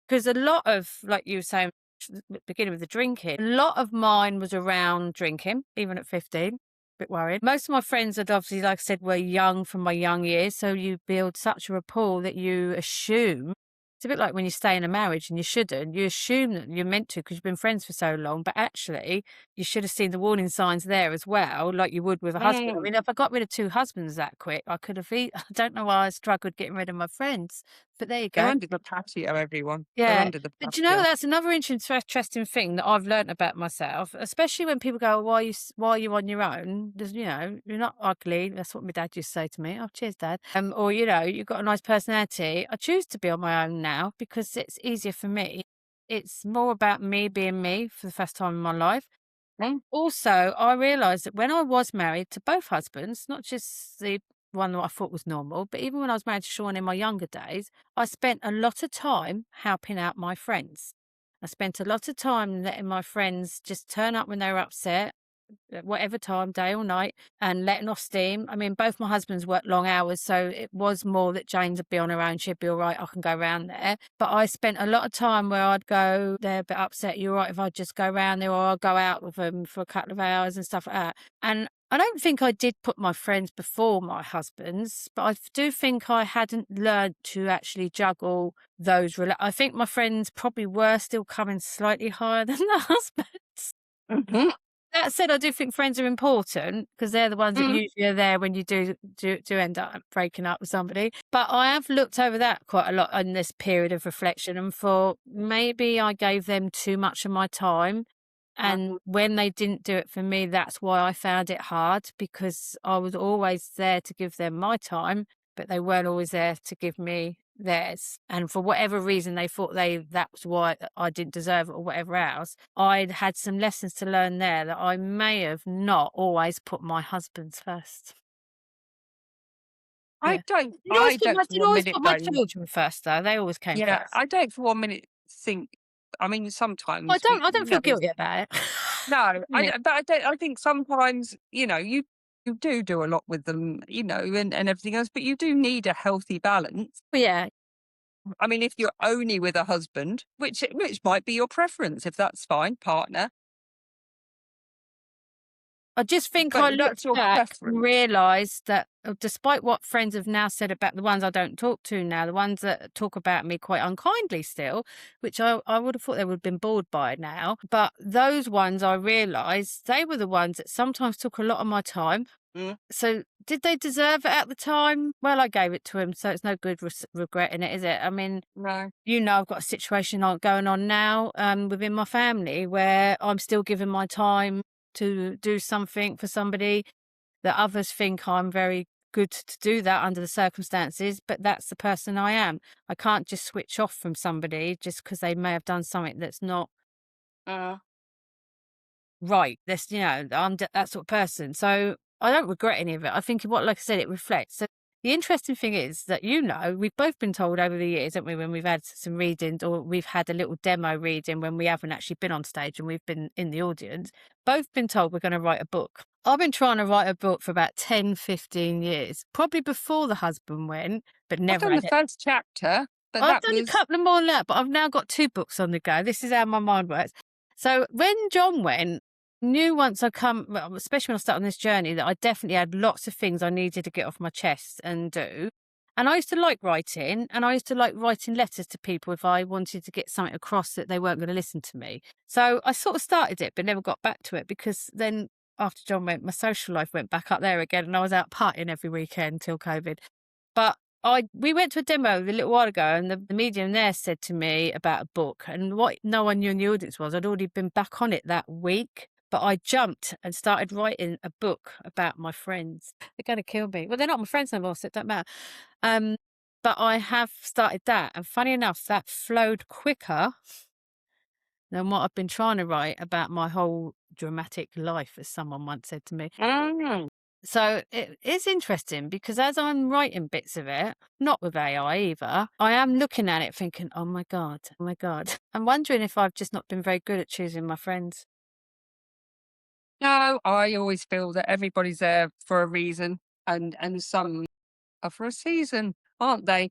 Because a lot of, like you were saying, beginning with the drinking, a lot of mine was around drinking, even at 15. Bit worried. Most of my friends had obviously, like I said, were young from my young years. So you build such a rapport that you assume. It's a bit like when you stay in a marriage and you shouldn't. You assume that you're meant to because you've been friends for so long, but actually you should have seen the warning signs there as well, like you would with a husband. I Mm. mean, if I got rid of two husbands that quick, I could have. I don't know why I struggled getting rid of my friends, but there you They're go. under the patio, everyone. They're Yeah. under the But do you know, patio. that's another interesting thing that I've learnt about myself, especially when people go, why are you on your own? There's, you're not ugly. That's what my dad used to say to me. Oh, cheers, Dad. Or, you've got a nice personality. I choose to be on my own now because it's easier for me. It's more about me being me for the first time in my life. Mm. Also, I realised that when I was married to both husbands, not just the one that I thought was normal, but even when I was married to Sean in my younger days, I spent a lot of time helping out my friends. I spent a lot of time letting my friends just turn up when they were upset, at whatever time, day or night, and letting off steam. I mean, both my husbands worked long hours, so it was more that Jane's would be on her own. She'd be all right. I can go around there. But I spent a lot of time where I'd go, they're a bit upset. You're right if I just go around there, or I'll go out with them for a couple of hours and stuff like that. And I don't think I did put my friends before my husbands, but I do think I hadn't learned to actually juggle those. I think my friends probably were still coming slightly higher than the husbands. Mhm. That said, I do think friends are important because they're the ones that Mm. usually are there when you do end up breaking up with somebody. But I have looked over that quite a lot in this period of reflection and thought maybe I gave them too much of my time. And when they didn't do it for me, that's why I found it hard because I was always there to give them my time, but they weren't always there to give me theirs. And for whatever reason they thought that was why I didn't deserve it or whatever else, I'd had some lessons to learn there that I may have not always put my husband's first. Yeah. I don't for I did one always minute put my though. children first though. They always came Yeah, first. I don't for one minute think, I mean, sometimes I you don't know, feel guilty about it. no, Yeah. but I don't, I think sometimes, you do a lot with them, and everything else, but you do need a healthy balance. But yeah, I mean, if you're only with a husband, which might be your preference, if that's fine, partner, I just think but I that's looked your back and preference. realised that despite what friends have now said about the ones I don't talk to now, the ones that talk about me quite unkindly still, which I would have thought they would have been bored by now. But those ones I realised they were the ones that sometimes took a lot of my time. Mm, So did they deserve it at the time? Well, I gave it to him, so it's no good regretting it, is it? I mean, no. I've got a situation going on now within my family where I'm still giving my time to do something for somebody that others think I'm very good to do that under the circumstances, but that's the person I am. I can't just switch off from somebody just because they may have done something that's not Uh, right. That sort of person. So I don't regret any of it. I think like I said, it reflects. So the interesting thing is that, we've both been told over the years, haven't we, when we've had some readings or we've had a little demo reading when we haven't actually been on stage and we've been in the audience, both been told we're going to write a book. I've been trying to write a book for about 10, 15 years, probably before the husband went, but I've never done the had it. first chapter, but I've that done a was, couple of more than that, but I've now got 2 books on the go. This is how my mind works. So when John went, knew once especially when I started on this journey, that I definitely had lots of things I needed to get off my chest and do. And I used to like writing, and I used to like writing letters to people if I wanted to get something across that they weren't going to listen to me. So I sort of started it, but never got back to it because then after John went, my social life went back up there again, and I was out partying every weekend till COVID. But we went to a demo a little while ago, and the medium there said to me about a book, and what no one knew in the audience was I'd already been back on it that week. But I jumped and started writing a book about my friends. They're going to kill me. Well, they're not my friends no more, so it don't matter. Um, but I have started that, and funny enough, that flowed quicker than what I've been trying to write about my whole dramatic life, as someone once said to me. mm, So it is interesting because as I'm writing bits of it, not with AI either, I am looking at it thinking, oh my God, oh my God. I'm wondering if I've just not been very good at choosing my friends. no, I always feel that everybody's there for a reason, and some are for a season, aren't they?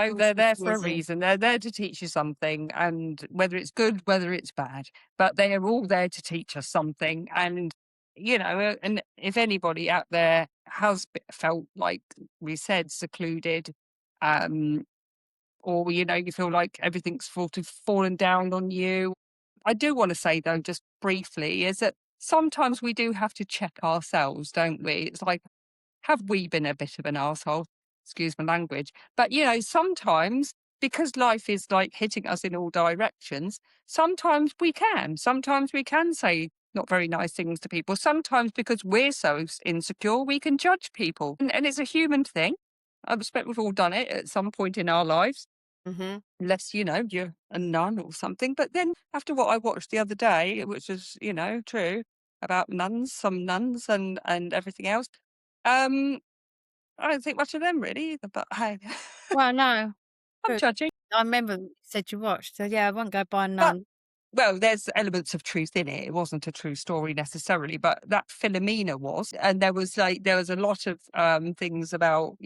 Always They're for a there for a season. reason. They're there to teach you something, and whether it's good, whether it's bad, but they are all there to teach us something. And if anybody out there has felt like we said secluded, um, or you feel like everything's fallen down on you, I do want to say though, just briefly, is that sometimes we do have to check ourselves, don't we? It's like, have we been a bit of an arsehole? Excuse my language. But, sometimes because life is like hitting us in all directions, sometimes we can. Sometimes we can say not very nice things to people. Sometimes because we're so insecure, we can judge people. And it's a human thing. I expect we've all done it at some point in our lives, Hmm. unless, you're a nun or something. But then after what I watched the other day, which was, true about nuns, some nuns and everything else, um, I don't think much of them really either, but hey, Well, no. I'm True. judging. I remember you said you watched. So yeah, I won't go by But none. well, there's elements of truth in it. It wasn't a true story necessarily, but that Philomena was, and there was a lot of things about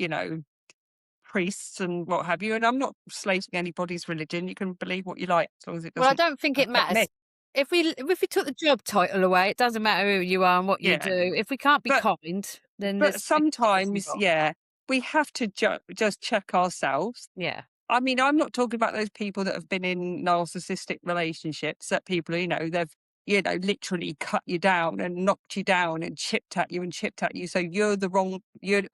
priests and what have you. And I'm not slating anybody's religion. You can believe what you like as long as it Well, I doesn't don't think it affect me. matters. If we took the job title away, it doesn't matter who you are and what you Yeah, do. If we can't be but kind, then but there's pointless sometimes, involved. yeah, we have to just check ourselves. Yeah. I mean, I'm not talking about those people that have been in narcissistic relationships that people, they've, literally cut you down and knocked you down and chipped at you and chipped at you. So you're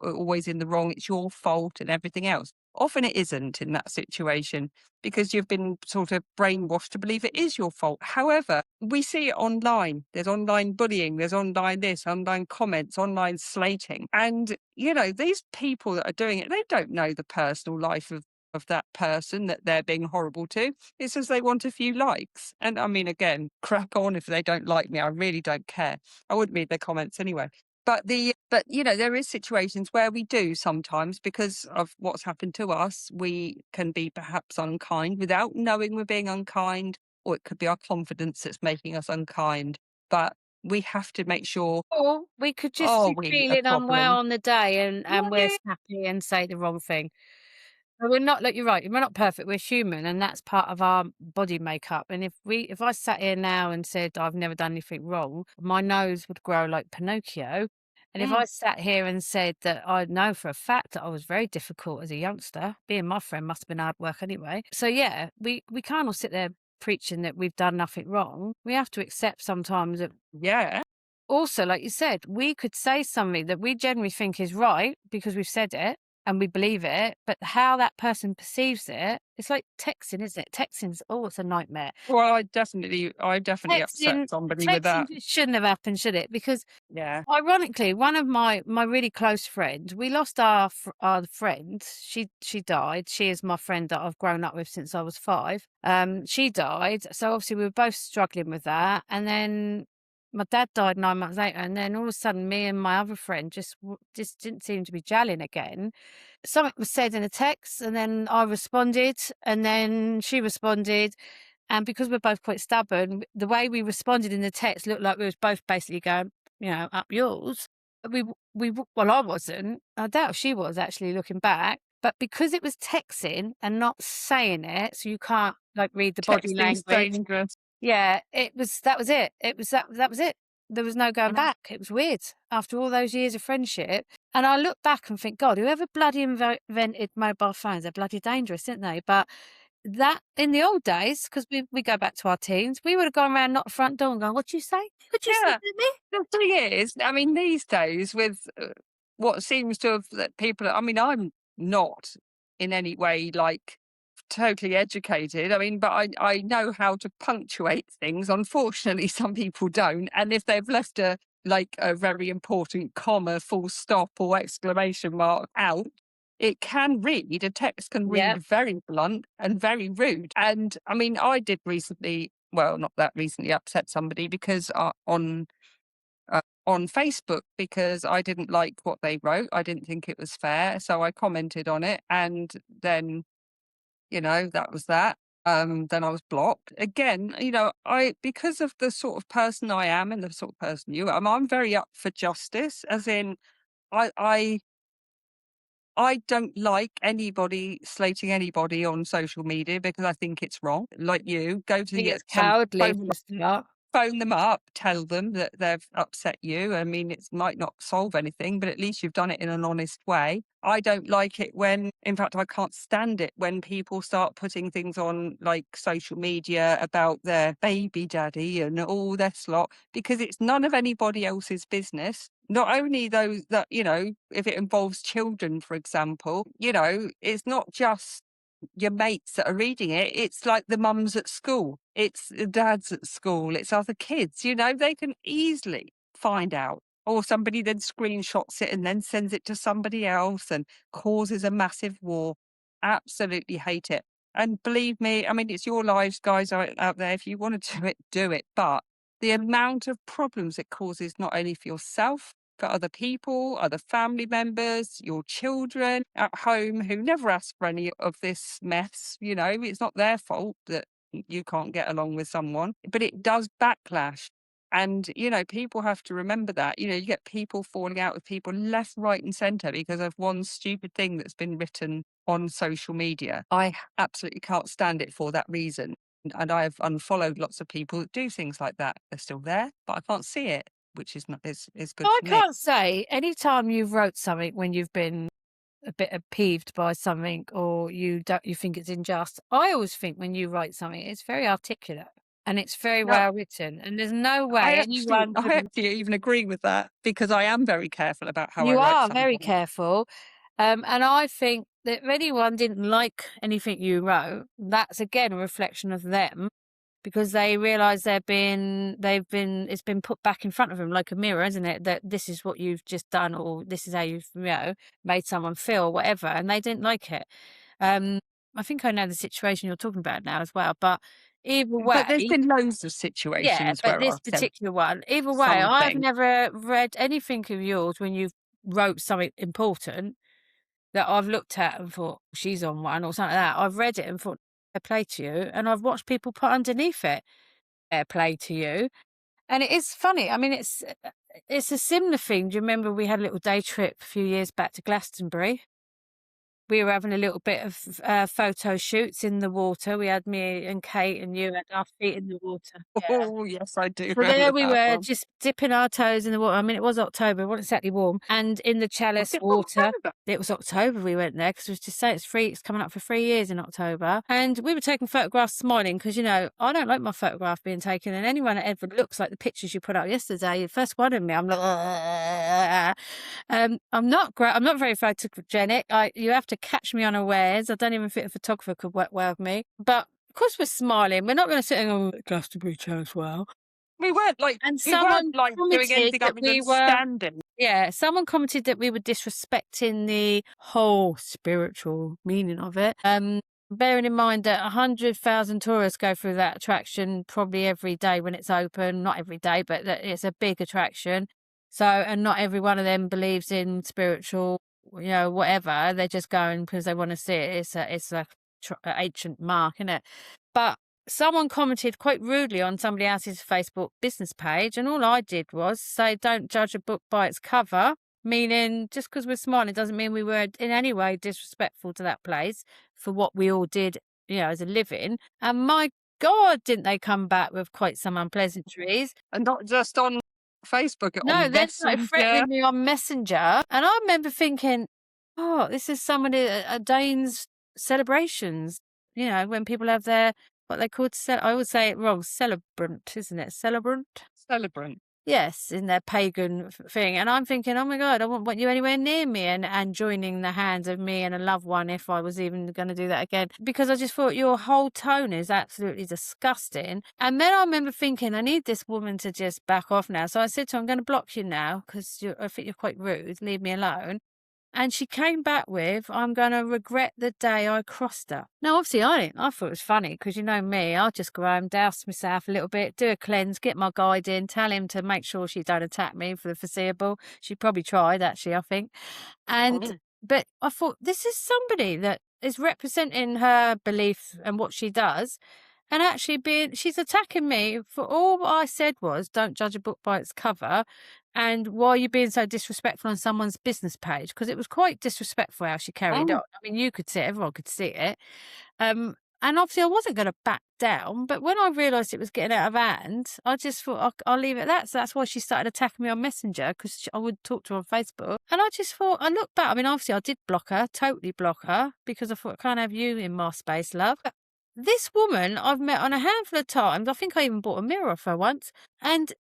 always in the wrong. It's your fault and everything else. Often it isn't in that situation because you've been sort of brainwashed to believe it is your fault. However, we see it online. There's online bullying, there's online this, online comments, online slating. And, these people that are doing it, they don't know the personal life of that person that they're being horrible to. It's as they want a few likes. And I mean, again, crack on if they don't like me. I really don't care. I wouldn't read their comments anyway. But there is situations where we do sometimes because of what's happened to us, we can be perhaps unkind without knowing we're being unkind, or it could be our confidence that's making us unkind. But we have to make sure, Or we could just are be we a feeling unwell problem? on the day and we're Yeah. snappy and say the wrong thing. But we're not, like, you're right, we're not perfect, we're human, and that's part of our body makeup. And if I sat here now and said I've never done anything wrong, my nose would grow like Pinocchio. And if Mm, I sat here and said that I know for a fact that I was very difficult as a youngster, being my friend must have been hard work anyway. So yeah, we can't all sit there preaching that we've done nothing wrong. We have to accept sometimes that yeah. also, like you said, we could say something that we generally think is right because we've said it and we believe it, but how that person perceives it, it's like texting, isn't it? Texting's, oh, it's a nightmare. Well, I definitely upset somebody with Texting that. just shouldn't have happened, should it? Because Yeah. ironically, one of my really close friends, we lost our friend. She died. She is my friend that I've grown up with since I was 5. She died, so obviously we were both struggling with that. And then my dad died 9 months later, and then all of a sudden, me and my other friend just didn't seem to be gelling again. Something was said in a text, and then I responded, and then she responded. And because we're both quite stubborn, the way we responded in the text looked like we was both basically going, up yours. Well, I wasn't. I doubt she was actually looking back. But because it was texting and not saying it, so you can't like read the body Texting's language. dangerous. Yeah, that was it. It was that was it. There was no going Mm, back. It was weird after all those years of friendship. And I look back and think, God, whoever bloody invented mobile phones, they're bloody dangerous, aren't they? But that in the old days, because we go back to our teens, we would have gone around, knocked the front door and gone, "What you say? What you say yeah. to me?" The thing is, I mean, these days with what seems to have that people, I mean, I'm not in any way like totally educated. I mean, but I know how to punctuate things. Unfortunately, some people don't. And if they've left a very important comma, full stop, or exclamation mark out, it can read, a text can Yeah. read very blunt and very rude. And I mean, I did recently, well, not that recently, upset somebody because on Facebook because I didn't like what they wrote. I didn't think it was fair. So I commented on it. And then, that was that. Then I was blocked. Again, because of the sort of person I am and the sort of person you are, I'm very up for justice, as in, I, I, I don't like anybody slating anybody on social media because I think it's wrong. Like you, go I to think get it's some cowardly phone for a start. phone them up, tell them that they've upset you. I mean, it might not solve anything, but at least you've done it in an honest way. I don't like it when, in fact, I can't stand it when people start putting things on like social media about their baby daddy and all this lot, because it's none of anybody else's business. Not only those that, if it involves children, for example, it's not just your mates that are reading it, it's like the mums at school, it's the dads at school, it's other kids, they can easily find out. Or somebody then screenshots it and then sends it to somebody else and causes a massive war. Absolutely hate it. And believe me, I mean, it's your lives, guys, out there. If you want to do it, do it. But the amount of problems it causes, not only for yourself, for other people, other family members, your children at home who never ask for any of this mess. It's not their fault that you can't get along with someone, but it does backlash. And, people have to remember that. You get people falling out with people left, right, and centre because of one stupid thing that's been written on social media. I absolutely can't stand it for that reason. And I've unfollowed lots of people that do things like that. They're still there, but I can't see it, which is not is good I for me. can't say anytime you've wrote something when you've been a bit peeved by something or you think it's unjust. I always think when you write something, it's very articulate. and it's very No, well written, and there's no way anyone I could. actually even agree with that because I am very careful about how I You write are very something. careful. And I think that if anyone didn't like anything you wrote, that's again a reflection of them because they realise it's been put back in front of them like a mirror, isn't it? That this is what you've just done, or this is how you've, made someone feel, or whatever, and they didn't like it. Um, I think I know the situation you're talking about now as well, but either But there's way, been loads of yeah, situations but where this I've said particular one, either way, I've something. never read anything of yours when you've wrote something important that I've looked at and thought, "She's on one," or something like that. I've read it and thought, "Fair play to you," and I've watched people put underneath it, "Fair play to you." And it is funny. I mean, it's a similar thing. Do you remember we had a little day trip a few years back to Glastonbury? We were having a little bit of, photo shoots in the water. We had me and Kate and you had our feet in the water. Yeah. Oh, yes, I do So there remember we that were, one. just dipping our toes in the water. I mean, it was October, it wasn't exactly warm, and in the Was chalice it water. October? It was October we went there because it was just saying it's coming up for 3 years in October, and we were taking photographs smiling because, I don't like my photograph being taken, and anyone that ever looks like the pictures you put up yesterday, the first one of me, I'm like, "Ugh." I'm not very photogenic. You have to catch me unawares. I don't even think a photographer could work well with me, but of course we're smiling. We're not gonna sit and go, "Glastonbury Chalice, wow." And We weren't someone like doing commented anything that other than we were standing. yeah, someone commented that we were disrespecting the whole spiritual meaning of it. Bearing in mind that 100,000 tourists go through that attraction probably every day when it's open. Not every day, but that it's a big attraction. So, and not every one of them believes in spiritual, whatever. They're just going because they want to see it. A ancient mark, isn't it? But someone commented quite rudely on somebody else's Facebook business page, and all I did was say, "Don't judge a book by its cover," meaning just because we're smiling doesn't mean we were in any way disrespectful to that place for what we all did, as a living. And my God, didn't they come back with quite some unpleasantries? And not just on Facebook, No, on they started Messenger. threatening me on Messenger, and I remember thinking, "Oh, this is somebody that ordains celebrations." When people have their what they called I always say it wrong, celebrant, isn't it? Celebrant? Celebrant. Yes, in their pagan thing. And I'm thinking, "Oh my God, I wouldn't want you anywhere near me," and joining the hands of me and a loved one if I was even going to do that again. Because I just thought your whole tone is absolutely disgusting. And then I remember thinking, I need this woman to just back off now. So I said to her, "I'm going to block you now because I think you're quite rude. Leave me alone." And she came back with, "I'm going to regret the day I crossed her." Now, obviously, I didn't. I thought it was funny because you know me, I'll just go home, douse myself a little bit, do a cleanse, get my guide in, tell him to make sure she don't attack me for the foreseeable. She probably tried, actually, I think. And, Mm. but I thought, this is somebody that is representing her belief and what she does. And actually she's attacking me for all I said was, "Don't judge a book by its cover." And why are you being so disrespectful on someone's business page? Because it was quite disrespectful how she carried on. Mm. I mean, you could see it, everyone could see it. And obviously I wasn't going to back down, but when I realised it was getting out of hand, I just thought I'll leave it at that. So that's why she started attacking me on Messenger because I would talk to her on Facebook. And I just thought, I looked back. I mean, obviously I did block her, totally block her, because I thought, I can't have you in my space, love. But this woman I've met on a handful of times. I think I even bought a mirror off her once. And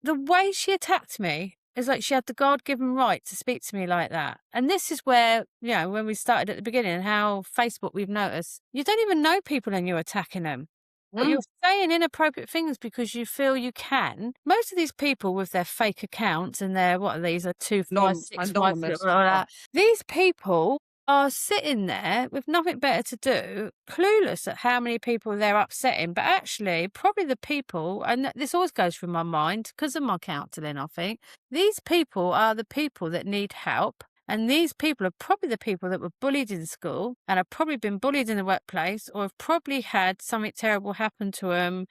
the way she attacked me is like she had the God-given right to speak to me like that. And this is where, when we started at the beginning, how Facebook we've noticed, you don't even know people and you're attacking them. But you're Mm. saying inappropriate things because you feel you can. Most of these people with their fake accounts and their, what are these, are 2565, Anonymous all stuff. that. These people are sitting there with nothing better to do, clueless at how many people they're upsetting. But actually, probably the people, and this always goes through my mind because of my counselling, I think, these people are the people that need help. And these people are probably the people that were bullied in school and have probably been bullied in the workplace or have probably had something terrible happen to them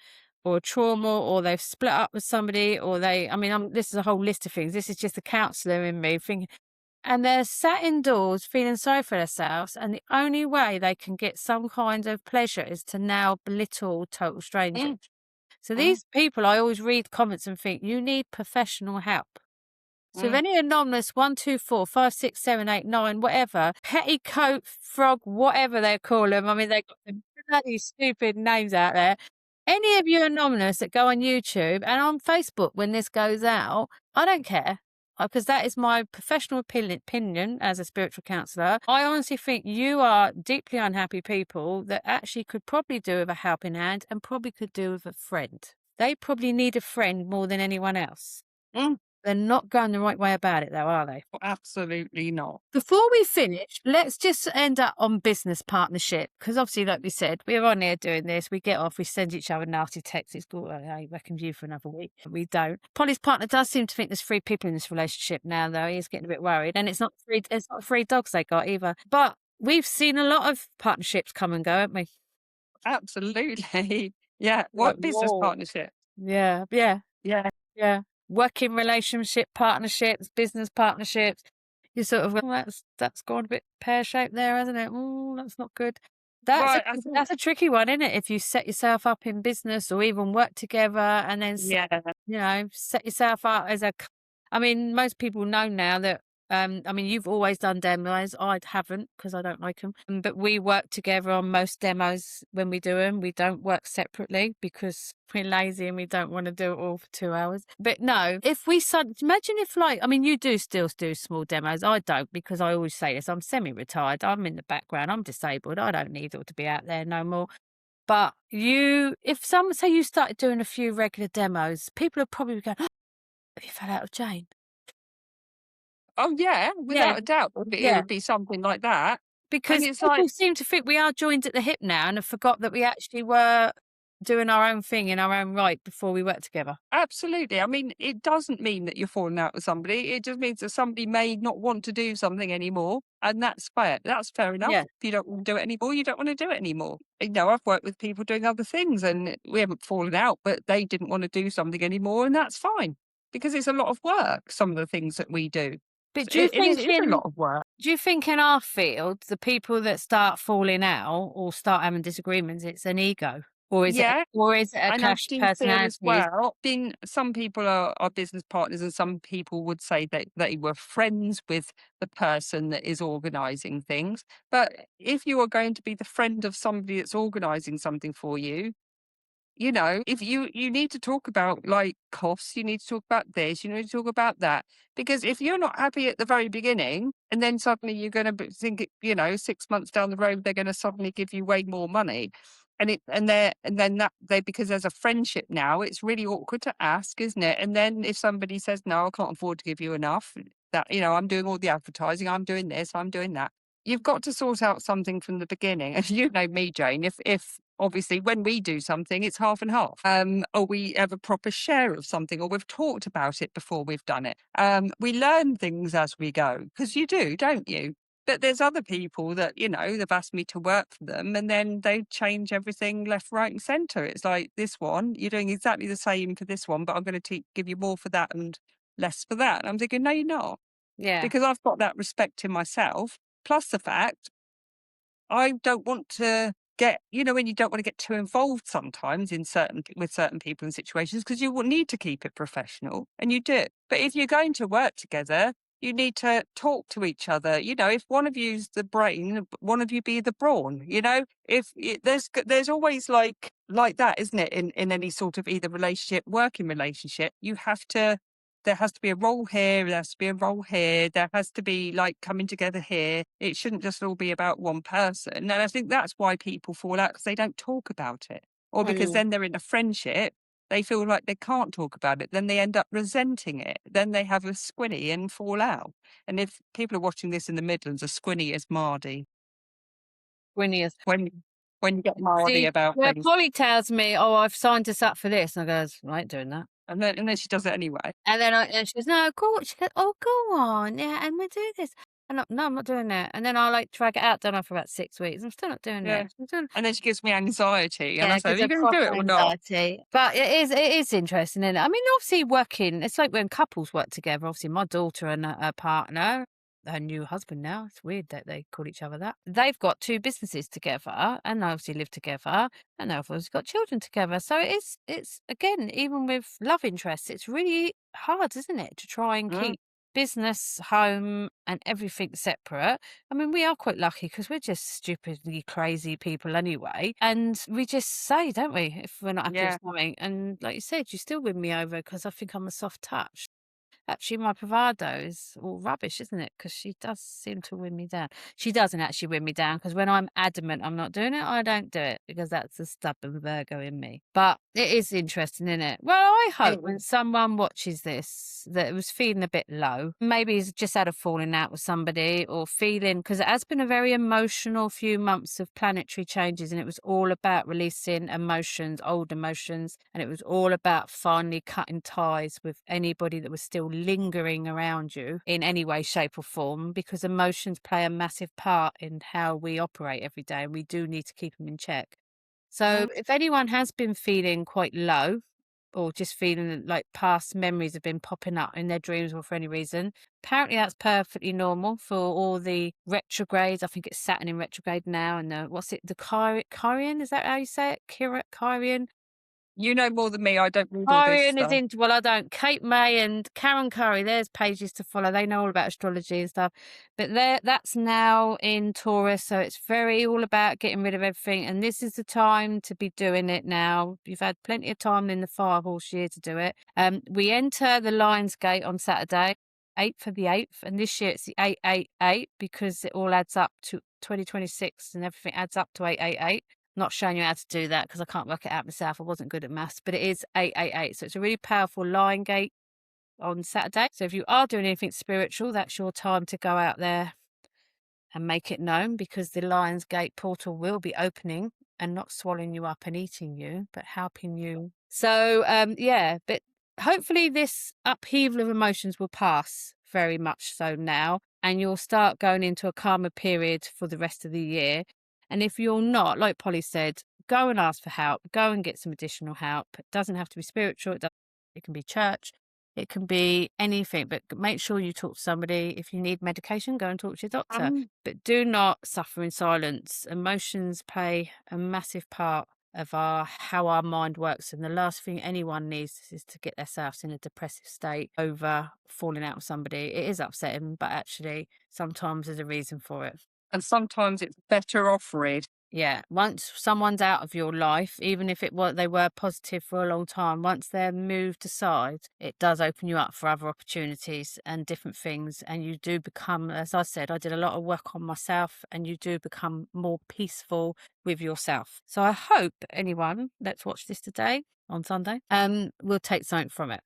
or trauma or they've split up with somebody or this is a whole list of things. This is just the counsellor in me thinking, and they're sat indoors feeling sorry for themselves. And the only way they can get some kind of pleasure is to now belittle total strangers. Mm. So Mm. these people, I always read comments and think, you need professional help. So if Mm. any anonymous 1, 2, 4, 5, 6, 7, 8, 9, whatever, petticoat frog, whatever they call them, I mean, they've got some bloody stupid names out there. any of you anonymous that go on YouTube and on Facebook when this goes out, I don't care. Because that is my professional opinion as a spiritual counsellor. I honestly think you are deeply unhappy people that actually could probably do with a helping hand and probably could do with a friend. They probably need a friend more than anyone else. Mm, They're not going the right way about it, though, are they? absolutely not. Before we finish, let's just end up on business partnership because obviously, like we said, we're on here doing this. We get off, we send each other nasty texts. It's good. I reckon you for another week. We don't. Polly's partner does seem to think there's three people in this relationship now, though. He's getting a bit worried, and it's not three. It's not three dogs they got either. But we've seen a lot of partnerships come and go, haven't we? Absolutely. Yeah. Like, What business whoa. partnership? Yeah, yeah, Yeah. yeah. Working relationship partnerships, business partnerships. You sort of go, "Oh, that's gone a bit pear-shaped there, hasn't it? Oh, that's not good." Right. I think, That's a tricky one, isn't it? If you set yourself up in business or even work together and then yeah. set yourself up as I mean, most people know now that, I mean, you've always done demos. I haven't because I don't like them. But we work together on most demos when we do them. We don't work separately because we're lazy and we don't want to do it all for 2 hours. But no, if we imagine if I mean, you do still do small demos. I don't because I always say this. I'm semi-retired. I'm in the background. I'm disabled. I don't need all to be out there no more. But if someone say you started doing a few regular demos, people are probably going, "Have you fell out with Jane?" Oh, yeah. Yeah, Without a doubt, it yeah, would be something like that. And because it's like, people seem to think we are joined at the hip now and have forgot that we actually were doing our own thing in our own right before we worked together. absolutely. I mean, it doesn't mean that you're falling out with somebody. It just means that somebody may not want to do something anymore. And that's fair. That's fair enough. Yeah, If you don't want to do it anymore, you don't want to do it anymore. You know, I've worked with people doing other things and we haven't fallen out, but they didn't want to do something anymore. And that's fine because it's a lot of work, some of the things that we do. but So it is a lot of work. do you think in our field, the people that start falling out or start having disagreements, it's an ego? Yeah. Or is it a And I clash of do feel as personalities? well, being some people are business partners and some people would say that they were friends with the person that is organising things. But if you are going to be the friend of somebody that's organising something for you know, if you need to talk about like costs, you need to talk about this, you need to talk about that. Because if you're not happy at the very beginning, and then suddenly you're going to think, you know, 6 months down the road, they're going to suddenly give you way more money, and then that they because there's a friendship now, it's really awkward to ask, isn't it? And then if somebody says, "No, I can't afford to give you enough," that you know, I'm doing all the advertising, I'm doing this, I'm doing that. You've got to sort out something from the beginning. And you know me, Jane, if obviously when we do something, it's half and half. Or we have a proper share of something, or we've talked about it before we've done it. We learn things as we go, because you do, don't you? But there's other people that, you know, they've asked me to work for them and then they change everything left, right, and centre. It's like this one, you're doing exactly the same for this one, but I'm going to give you more for that and less for that. And I'm thinking, no, you're not, Yeah. because I've got that respect in myself. Plus the fact I don't want to get, you know, when you don't want to get too involved sometimes in with certain people and situations because you will need to keep it professional and you do. But if you're going to work together, you need to talk to each other. You know, if one of you's the brain, one of you be the brawn. You know, there's always like that, isn't it? In any sort of either relationship, working relationship, you have to there has to be a role here, there has to be a role here, there has to be like coming together here. It shouldn't just all be about one person. And I think that's why people fall out because they don't talk about it. Or because Mm. then they're in a friendship, they feel like they can't talk about it. Then they end up resenting it. Then they have a squinny and fall out. And if people are watching this in the Midlands, a squinny is Mardy. Gwyneth. When when you get Mardy See, about where things. Polly tells me, "Oh, I've signed us up for this," and I goes, "I ain't doing that." And then she does it anyway. And she goes, "No, go on." She goes, "Oh, go on, yeah, and we'll do this." And no, I'm not doing that. And then I like drag it out, don't I, for about 6 weeks. I'm still not doing Yeah. it. I'm still, And then she gives me anxiety. And I yeah, say, are because you of going to do it proper or not? anxiety. But it is interesting, isn't it? I mean, obviously working, it's like when couples work together. Obviously, my daughter and her partner, her new husband now, it's weird that they call each other that. They've got two businesses together and they obviously live together and they've obviously got children together. So it's again, even with love interests, it's really hard, isn't it, to try and Mm. keep business, home, and everything separate. I mean, we are quite lucky because we're just stupidly crazy people anyway. And we just say, don't we, if we're not happy with Yeah. something. And like you said, you still win me over because I think I'm a soft touch. Actually, my bravado is all rubbish, isn't it? Because she does seem to win me down. She doesn't actually win me down because when I'm adamant I'm not doing it, I don't do it because that's the stubborn Virgo in me. But it is interesting, isn't it? Well, I hope when someone watches this that it was feeling a bit low, maybe he's just had a falling out with somebody or feeling, because it has been a very emotional few months of planetary changes and it was all about releasing emotions, old emotions, and it was all about finally cutting ties with anybody that was still lingering around you in any way, shape, or form, because emotions play a massive part in how we operate every day, and we do need to keep them in check. So, Mhm. if anyone has been feeling quite low, or just feeling like past memories have been popping up in their dreams or for any reason, apparently that's perfectly normal for all the retrogrades. I think it's Saturn in retrograde now, and the what's it, the Kyrian? Is that how you say it? Kyrian? You know more than me. I don't read all this Orion is stuff. into, well, I don't. Kate May and Karen Curry, there's pages to follow. They know all about astrology and stuff. But that's now in Taurus, so it's very all about getting rid of everything. And this is the time to be doing it now. You've had plenty of time in the fire horse year to do it. We enter the Lion's Gate on Saturday, 8th for the 8th, and this year it's the 888 because it all adds up to 2026 and everything adds up to 888. Not showing you how to do that because I can't work it out myself. I wasn't good at maths, but it is 888. So it's a really powerful line gate on Saturday. So if you are doing anything spiritual, that's your time to go out there and make it known, because the Lion's Gate portal will be opening and not swallowing you up and eating you, but helping you. So, yeah, but hopefully this upheaval of emotions will pass very much so now, and you'll start going into a calmer period for the rest of the year. And if you're not, like Polly said, go and ask for help, go and get some additional help. It doesn't have to be spiritual, it can be church. It can be anything, but make sure you talk to somebody. If you need medication, go and talk to your doctor. Um, But do not suffer in silence. Emotions play a massive part of how our mind works. And the last thing anyone needs is to get themselves in a depressive state over falling out with somebody. It is upsetting, but actually sometimes there's a reason for it. and sometimes it's better off rid. Yeah, once someone's out of your life, even if they were positive for a long time, once they're moved aside, it does open you up for other opportunities and different things. And you do become, as I said, I did a lot of work on myself, and you do become more peaceful with yourself. So I hope anyone that's watched this today on Sunday will take something from it.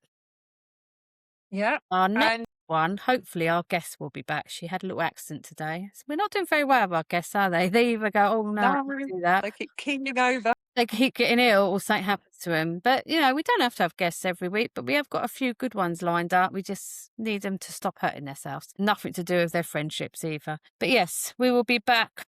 Yeah. Our next And one, hopefully our guest will be back. She had a little accident today. So we're not doing very well with our guests, are they? They either go, oh no, I no, can't do that. they keep keeling over. They keep getting ill or something happens to them. But, we don't have to have guests every week, but we have got a few good ones lined up. We just need them to stop hurting themselves. Nothing to do with their friendships either. But yes, we will be back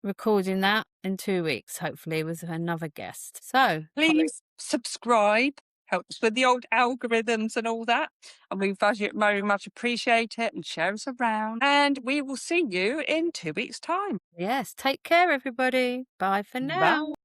recording that in 2 weeks, hopefully, with another guest. So, Polly. Please subscribe. Helps with the old algorithms and all that. And we very much appreciate it, and share us around. And we will see you in 2 weeks' time. Yes, take care, everybody. Bye for now. Bye.